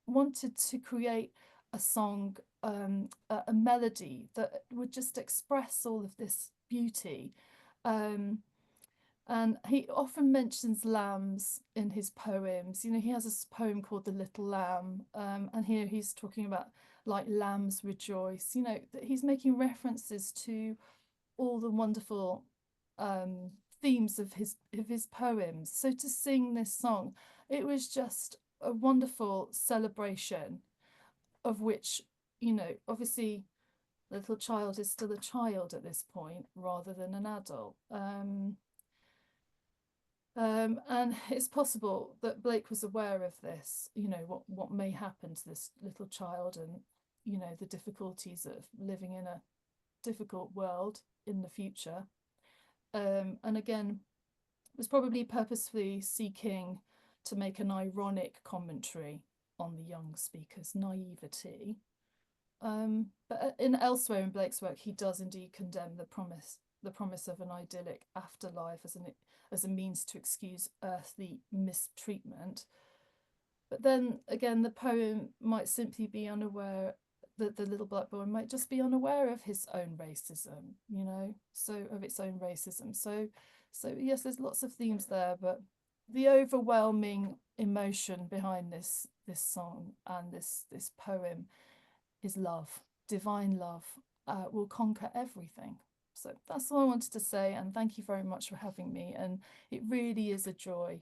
wanted to create a song, a melody that would just express all of this beauty. And he often mentions lambs in his poems. He has a poem called The Little Lamb, and here he's talking about like lambs rejoice. That he's making references to all the wonderful themes of his poems. So to sing this song, it was just a wonderful celebration of which, obviously the little child is still a child at this point rather than an adult. And it's possible that Blake was aware of this, what may happen to this little child, and the difficulties of living in a difficult world in the future. And again, was probably purposefully seeking to make an ironic commentary on the young speaker's naivety. But elsewhere in Blake's work, he does indeed condemn the promise of an idyllic afterlife as a means to excuse earthly mistreatment. But then again, the poem might simply be unaware the little black boy might just be unaware of his own racism, you know, so of its own racism. So yes, there's lots of themes there, but the overwhelming emotion behind this song and this poem is love, divine love, will conquer everything. So that's all I wanted to say, and thank you very much for having me. And it really is a joy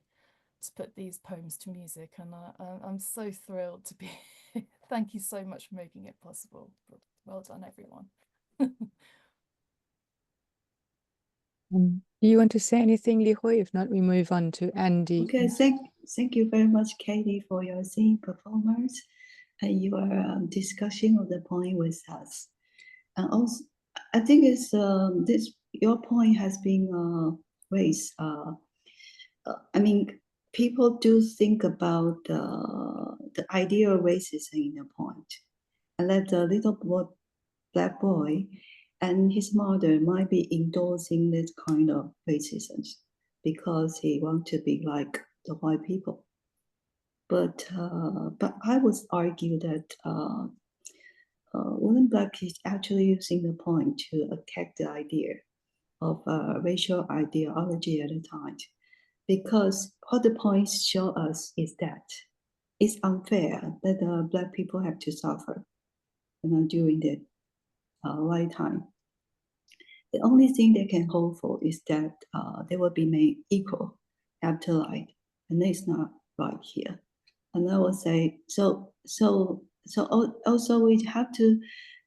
to put these poems to music, and I'm so thrilled to be here. Thank you so much for making it possible. Well done, everyone. Do you want to say anything, Li Hui? If not, we move on to Andy. Okay, thank you very much, Katie, for your singing performance and your discussion of the poem with us. And also, I think it's this your point has been raised. I mean, people do think about the idea of racism in the point, and that the black boy and his mother might be endorsing this kind of racism because he wants to be like the white people. But I would argue that William Black is actually using the point to attack the idea of racial ideology at the time, because what the points show us is that it's unfair that Black people have to suffer, you know, during the lifetime. The only thing they can hope for is that they will be made equal after life, and it's not right here. And I will say also we have to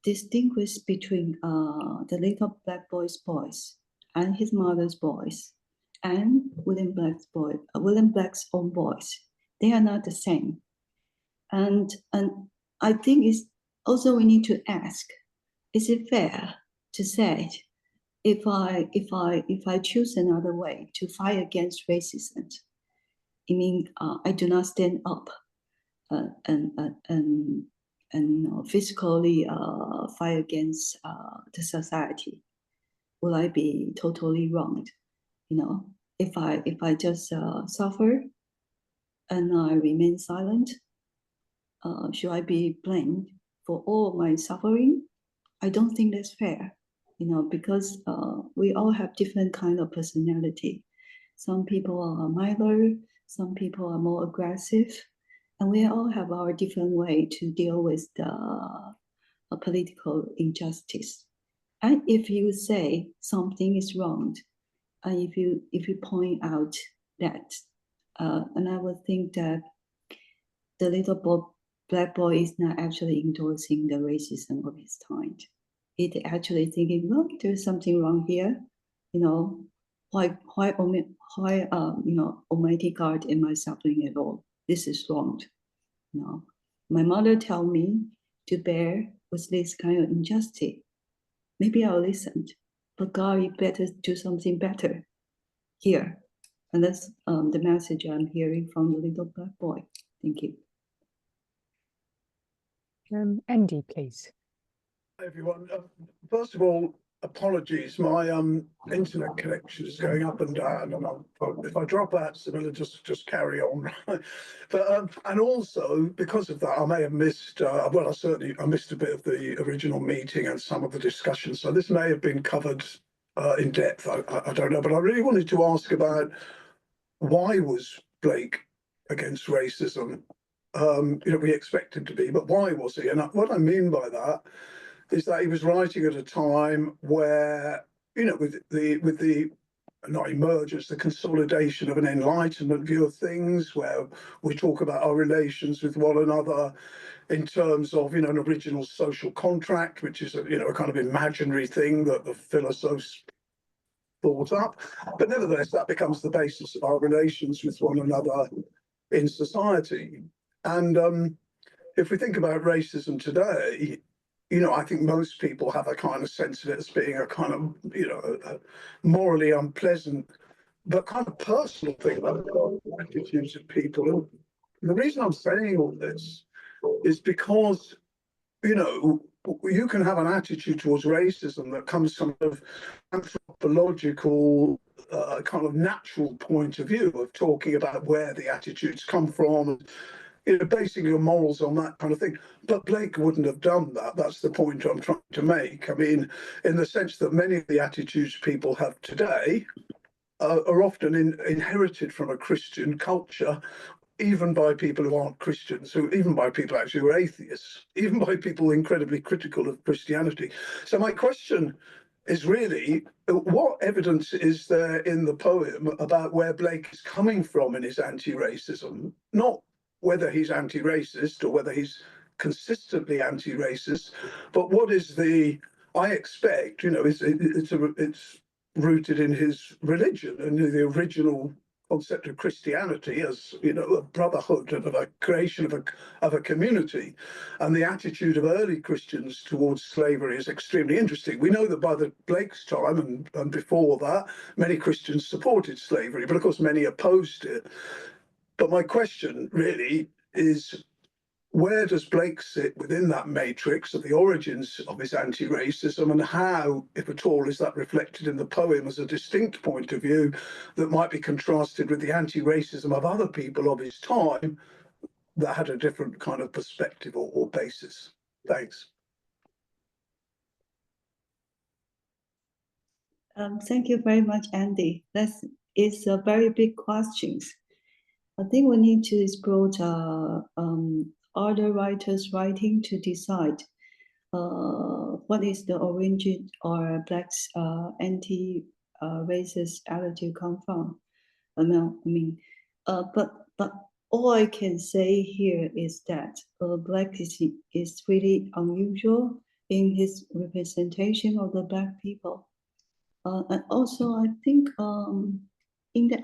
distinguish between the little black boy's voice and his mother's voice and William Black's own voice. They are not the same. And I think it's also we need to ask, is it fair to say if I choose another way to fight against racism, it means I do not stand up and physically fight against the society? Will I be totally wronged? You know, if I just suffer and I remain silent, should I be blamed for all my suffering? I don't think that's fair. You know, because we all have different kind of personality. Some people are milder, some people are more aggressive, and we all have our different way to deal with the political injustice. And if you say something is wrong, and if you point out that, and I would think that the little black boy is not actually endorsing the racism of his time. It actually thinking, look, there's something wrong here, you know, why you know, Almighty God, am I suffering at all? This is wrong. You know, my mother tell me to bear with this kind of injustice. Maybe I'll listen, but God, you better do something better here. And that's the message I'm hearing from the little black boy. Thank you. Andy, please. Hi everyone. First of all, apologies. My internet connection is going up and down, and if I drop out, Sibylla, just carry on. But and also because of that, I may have missed. Well, I missed a bit of the original meeting and some of the discussion. So this may have been covered in depth. I don't know, but I really wanted to ask about why was Blake against racism? You know, we expect him to be, but why was he? And what I mean by that is that he was writing at a time where, you know, with the not emergence, the consolidation of an Enlightenment view of things, where we talk about our relations with one another in terms of, you know, an original social contract, which is you know, a kind of imaginary thing that the philosophers thought up. But nevertheless, that becomes the basis of our relations with one another in society. And if we think about racism today, you know, I think most people have a kind of sense of it as being a kind of, you know, a morally unpleasant, but kind of personal thing about the attitudes of people. And the reason I'm saying all this is because, you know, you can have an attitude towards racism that comes from an anthropological, kind of natural point of view of talking about where the attitudes come from. basing your morals on that kind of thing. But Blake wouldn't have done that. That's the point I'm trying to make. I mean, in the sense that many of the attitudes people have today are often inherited from a Christian culture, even by people who aren't Christians, even by people actually who are atheists, even by people incredibly critical of Christianity. So my question is really, what evidence is there in the poem about where Blake is coming from in his anti-racism? Not whether he's anti-racist or whether he's consistently anti-racist, but what is I expect, it's rooted in his religion and the original concept of Christianity as, a brotherhood of a creation of a community. And the attitude of early Christians towards slavery is extremely interesting. We know that by the Blake's time and before that, many Christians supported slavery, but of course many opposed it. But my question really is, where does Blake sit within that matrix of the origins of his anti-racism, and how, if at all, is that reflected in the poem as a distinct point of view that might be contrasted with the anti-racism of other people of his time that had a different kind of perspective or basis? Thanks. Thank you very much, Andy. It's a very big question. I think we need to explore other writers' writing to decide what is the origin or Black's anti-racist attitude come from. But all I can say here is that Black is really unusual in his representation of the Black people. And also, I think in the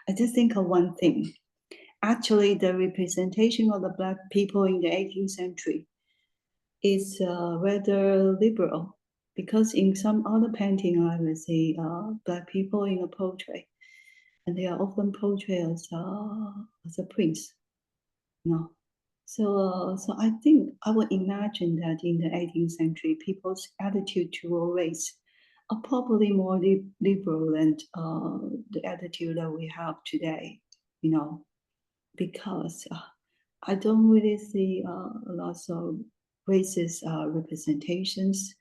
I just think of one thing. Actually, the representation of the Black people in the 18th century is rather liberal, because in some other painting, I would say Black people in a portrait, and they are often portrayed as a prince. So I think I would imagine that in the 18th century, people's attitude toward race are probably more liberal than the attitude that we have today, because I don't really see lots of racist representations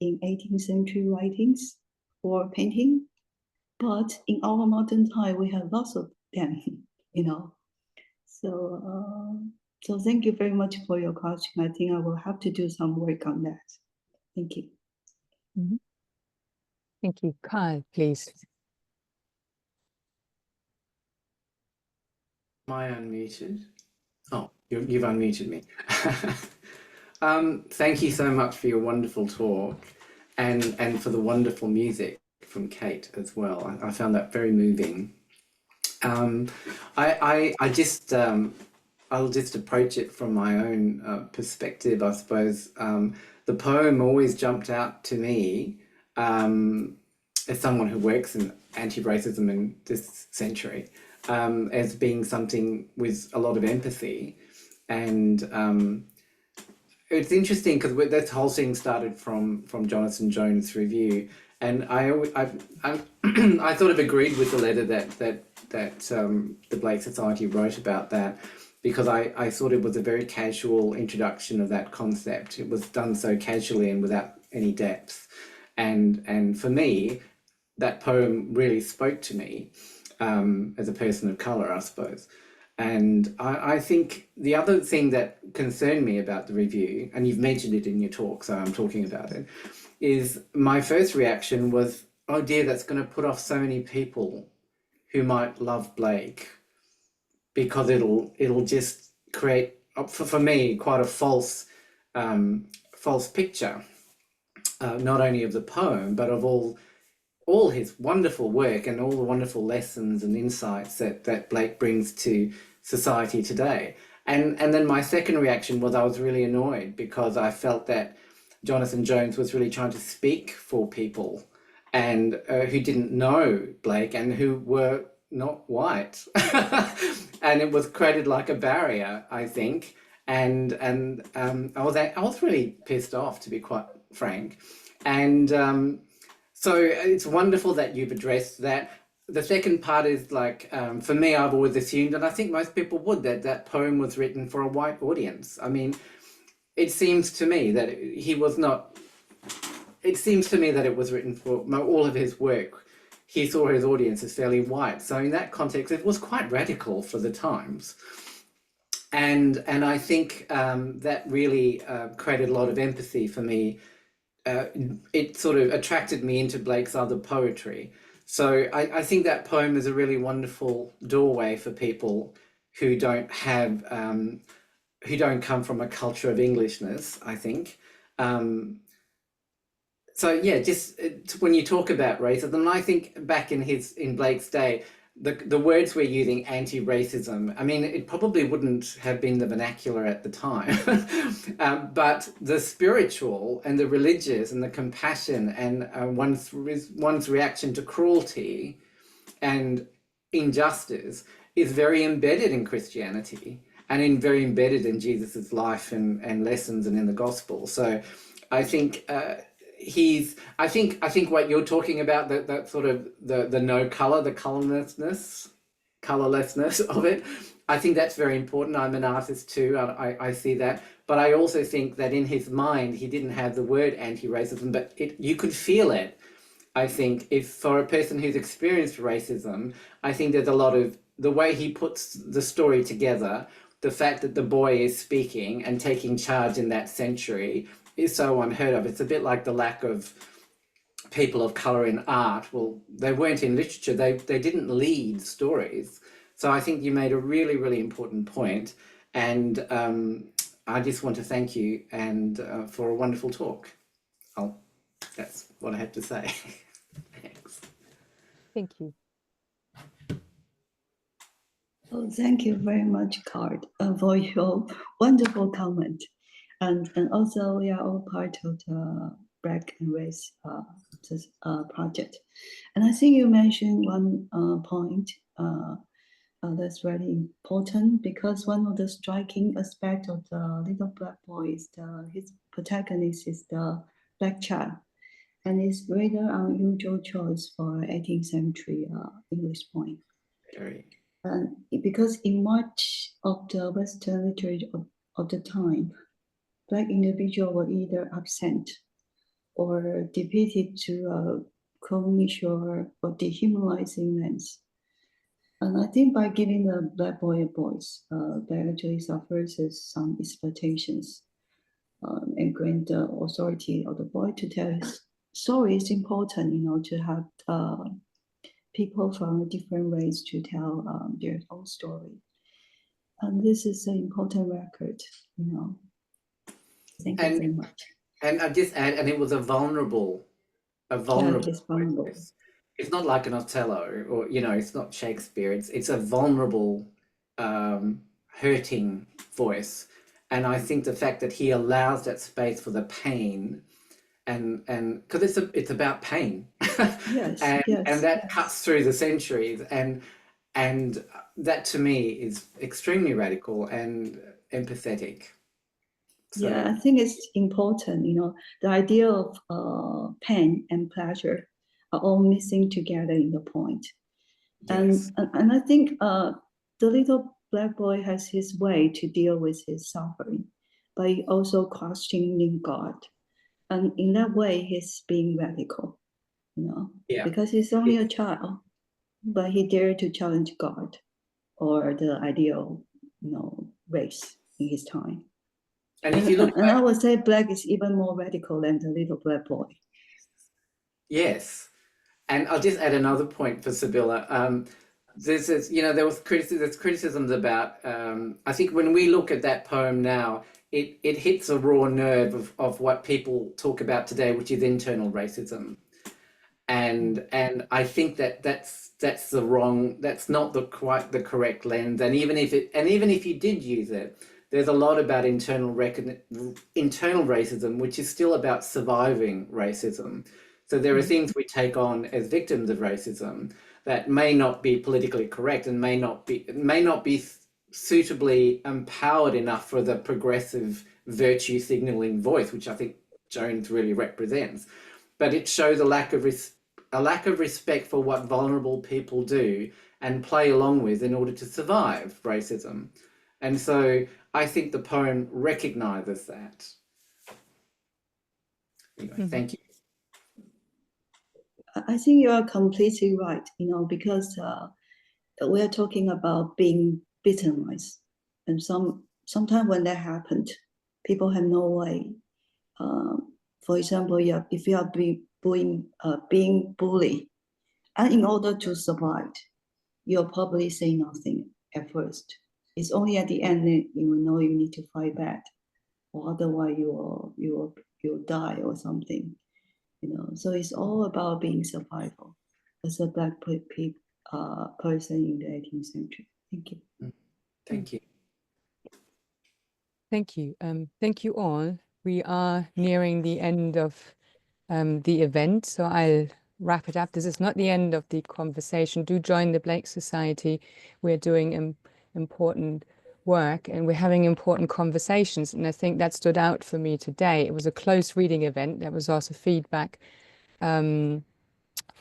in 18th century writings or painting, but in our modern time, we have lots of them, So thank you very much for your question. I think I will have to do some work on that. Thank you. Mm-hmm. Thank you. Carl, please. Am I unmuted? Oh, you've unmuted me. Thank you so much for your wonderful talk and for the wonderful music from Kate as well. I found that very moving. I'll just approach it from my own perspective, I suppose. The poem always jumped out to me as someone who works in anti-racism in this century as being something with a lot of empathy. And it's interesting because this whole thing started from Jonathan Jones' review, and I sort of agreed with the letter that the Blake Society wrote about that, because I thought it was a very casual introduction of that concept. It was done so casually and without any depth, and for me, that poem really spoke to me as a person of colour, I suppose. And I think the other thing that concerned me about the review, and you've mentioned it in your talk, so I'm talking about it, is my first reaction was, oh dear, that's going to put off so many people who might love Blake, because it'll just create, for me, quite a false picture, not only of the poem, but of all his wonderful work and all the wonderful lessons and insights that Blake brings to society today. And then my second reaction was I was really annoyed, because I felt that Jonathan Jones was really trying to speak for people and who didn't know Blake and who were not white. And it was created like a barrier, I think. And I was really pissed off, to be quite frank. And so it's wonderful that you've addressed that. the second part is like, for me, I've always assumed, and I think most people would, that that poem was written for a white audience. I mean, it seems to me that he was not, it seems to me that it was written for all of his work. He saw his audience as fairly white. So in that context, it was quite radical for the times. And I think that really created a lot of empathy for me. It sort of attracted me into Blake's other poetry. So I think that poem is a really wonderful doorway for people who don't have, who don't come from a culture of Englishness, I think. So yeah, just when you talk about racism, I think back in Blake's day, the words we're using, anti-racism, I mean, it probably wouldn't have been the vernacular at the time, but the spiritual and the religious and the compassion and one's reaction to cruelty and injustice is very embedded in Christianity and very embedded in Jesus's life and lessons and in the gospel. So I think I think what you're talking about, that sort of the no color, the colorlessness of it, I think that's very important. I'm an artist too. I see that, but I also think that in his mind he didn't have the word anti-racism, but you could feel it. I think if for a person who's experienced racism, I think there's a lot of the way he puts the story together, the fact that the boy is speaking and taking charge in that century is so unheard of. It's a bit like the lack of people of colour in art. Well, they weren't in literature. They didn't lead stories. So I think you made a really, really important point. And I just want to thank you and for a wonderful talk. That's what I had to say. Thanks. Thank you. Oh, thank you very much, Card, for your wonderful comment. And also, we are all part of the Black and Race project. And I think you mentioned one point that's really important, because one of the striking aspects of the Little Black Boy is his protagonist is the black child. And it's rather unusual choice for 18th century English poem. Very. And because in much of the Western literature of the time, Black individuals were either absent or depicted to a clownish or dehumanizing lens. And I think by giving the Black boy a voice, that actually suffers some expectations and grant the authority of the boy to tell his story. Is important, to have people from different race to tell their own story. And this is an important record, Thank you very much. And I just add, and it was a vulnerable. Yeah, it's vulnerable. Voice. It's not like an Othello, or it's not Shakespeare. It's a vulnerable, hurting voice, and I think the fact that he allows that space for the pain, and because it's about pain, Yes, and that cuts through the centuries, and that to me is extremely radical and empathetic. So, yeah, I think it's important, the idea of pain and pleasure are all missing together in the point. yes. And I think the little black boy has his way to deal with his suffering, but he also questioning God. And in that way, he's being radical, Yeah. because he's only a child, but he dared to challenge God or the ideal, race in his time. And if you look and I would say Black is even more radical than the little black boy. Yes, and I'll just add another point for Sibylla. There's there was criticisms about. I think when we look at that poem now, it hits a raw nerve of what people talk about today, which is internal racism, and I think that's not quite the correct lens. And even if you did use it, there's a lot about internal racism, which is still about surviving racism. So there are things we take on as victims of racism that may not be politically correct and may not be suitably empowered enough for the progressive virtue signaling voice, which I think Jones really represents. But it shows a lack a lack of respect for what vulnerable people do and play along with in order to survive racism. And so I think the poem recognizes that. Anyway, thank you. I think you are completely right, because we are talking about being victimized. And sometimes when that happened, people have no way. For example, if you are being bullied, and in order to survive, you'll probably say nothing at first. It's only at the end that you will know you need to fight back, or otherwise you'll die or something. So it's all about being survival as a Black person in the 18th century. Thank you. Thank you. Thank you. Thank you all. We are nearing the end of the event, so I'll wrap it up. This is not the end of the conversation. Do join the Blake Society. We're doing important work and we're having important conversations. And I think that stood out for me today. It was a close reading event. There was also feedback from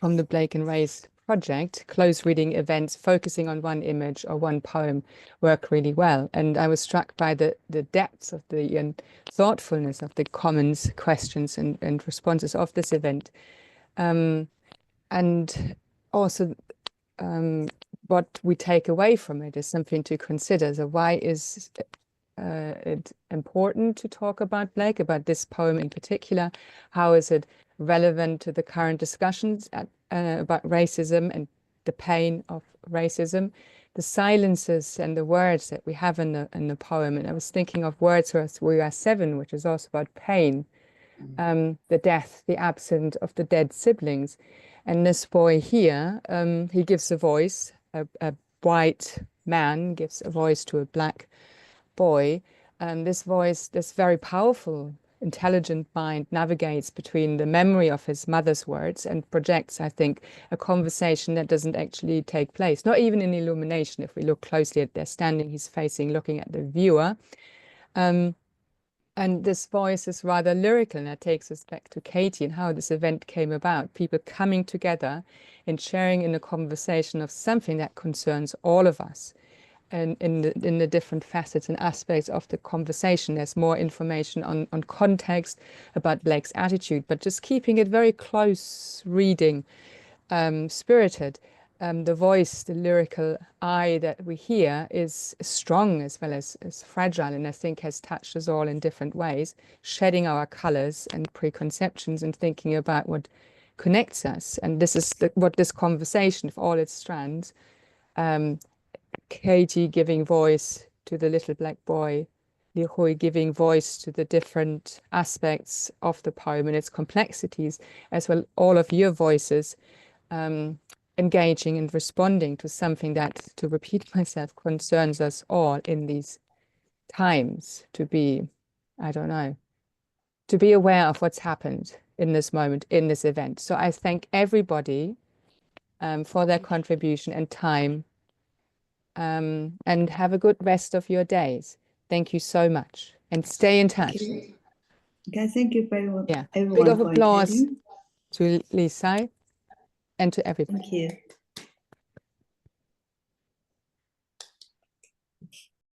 the Blake and Ray's project. Close reading events focusing on one image or one poem work really well. And I was struck by the depths of the and thoughtfulness of the comments, questions and responses of this event. And also what we take away from it is something to consider. So why is it important to talk about Blake, about this poem in particular? How is it relevant to the current discussions about racism and the pain of racism? The silences and the words that we have in the poem. And I was thinking of Wordsworth's We Are Seven, which is also about pain, the death, the absence of the dead siblings. And this boy here, he gives a voice, a white man gives a voice to a Black boy. This voice, this very powerful, intelligent mind navigates between the memory of his mother's words and projects, I think, a conversation that doesn't actually take place, not even in illumination. If we look closely at their standing, he's facing, looking at the viewer. And this voice is rather lyrical, and that takes us back to Katie and how this event came about. People coming together and sharing in a conversation of something that concerns all of us. And in the different facets and aspects of the conversation, there's more information on context about Blake's attitude, but just keeping it very close reading, spirited. The voice, the lyrical eye that we hear is strong as well as fragile, and I think has touched us all in different ways, shedding our colors and preconceptions and thinking about what connects us. And this is what this conversation, of all its strands, Katie giving voice to the little Black boy, Li Hui giving voice to the different aspects of the poem and its complexities, as well all of your voices engaging and responding to something that, to repeat myself, concerns us all in these times, to be, I don't know, to be aware of what's happened in this moment, in this event. So I thank everybody for their contribution and time. And have a good rest of your days. Thank you so much. And stay in touch. Okay, thank you very much. Yeah. Everyone Big of for applause attending. to Hui Tsai and to everybody. Thank you.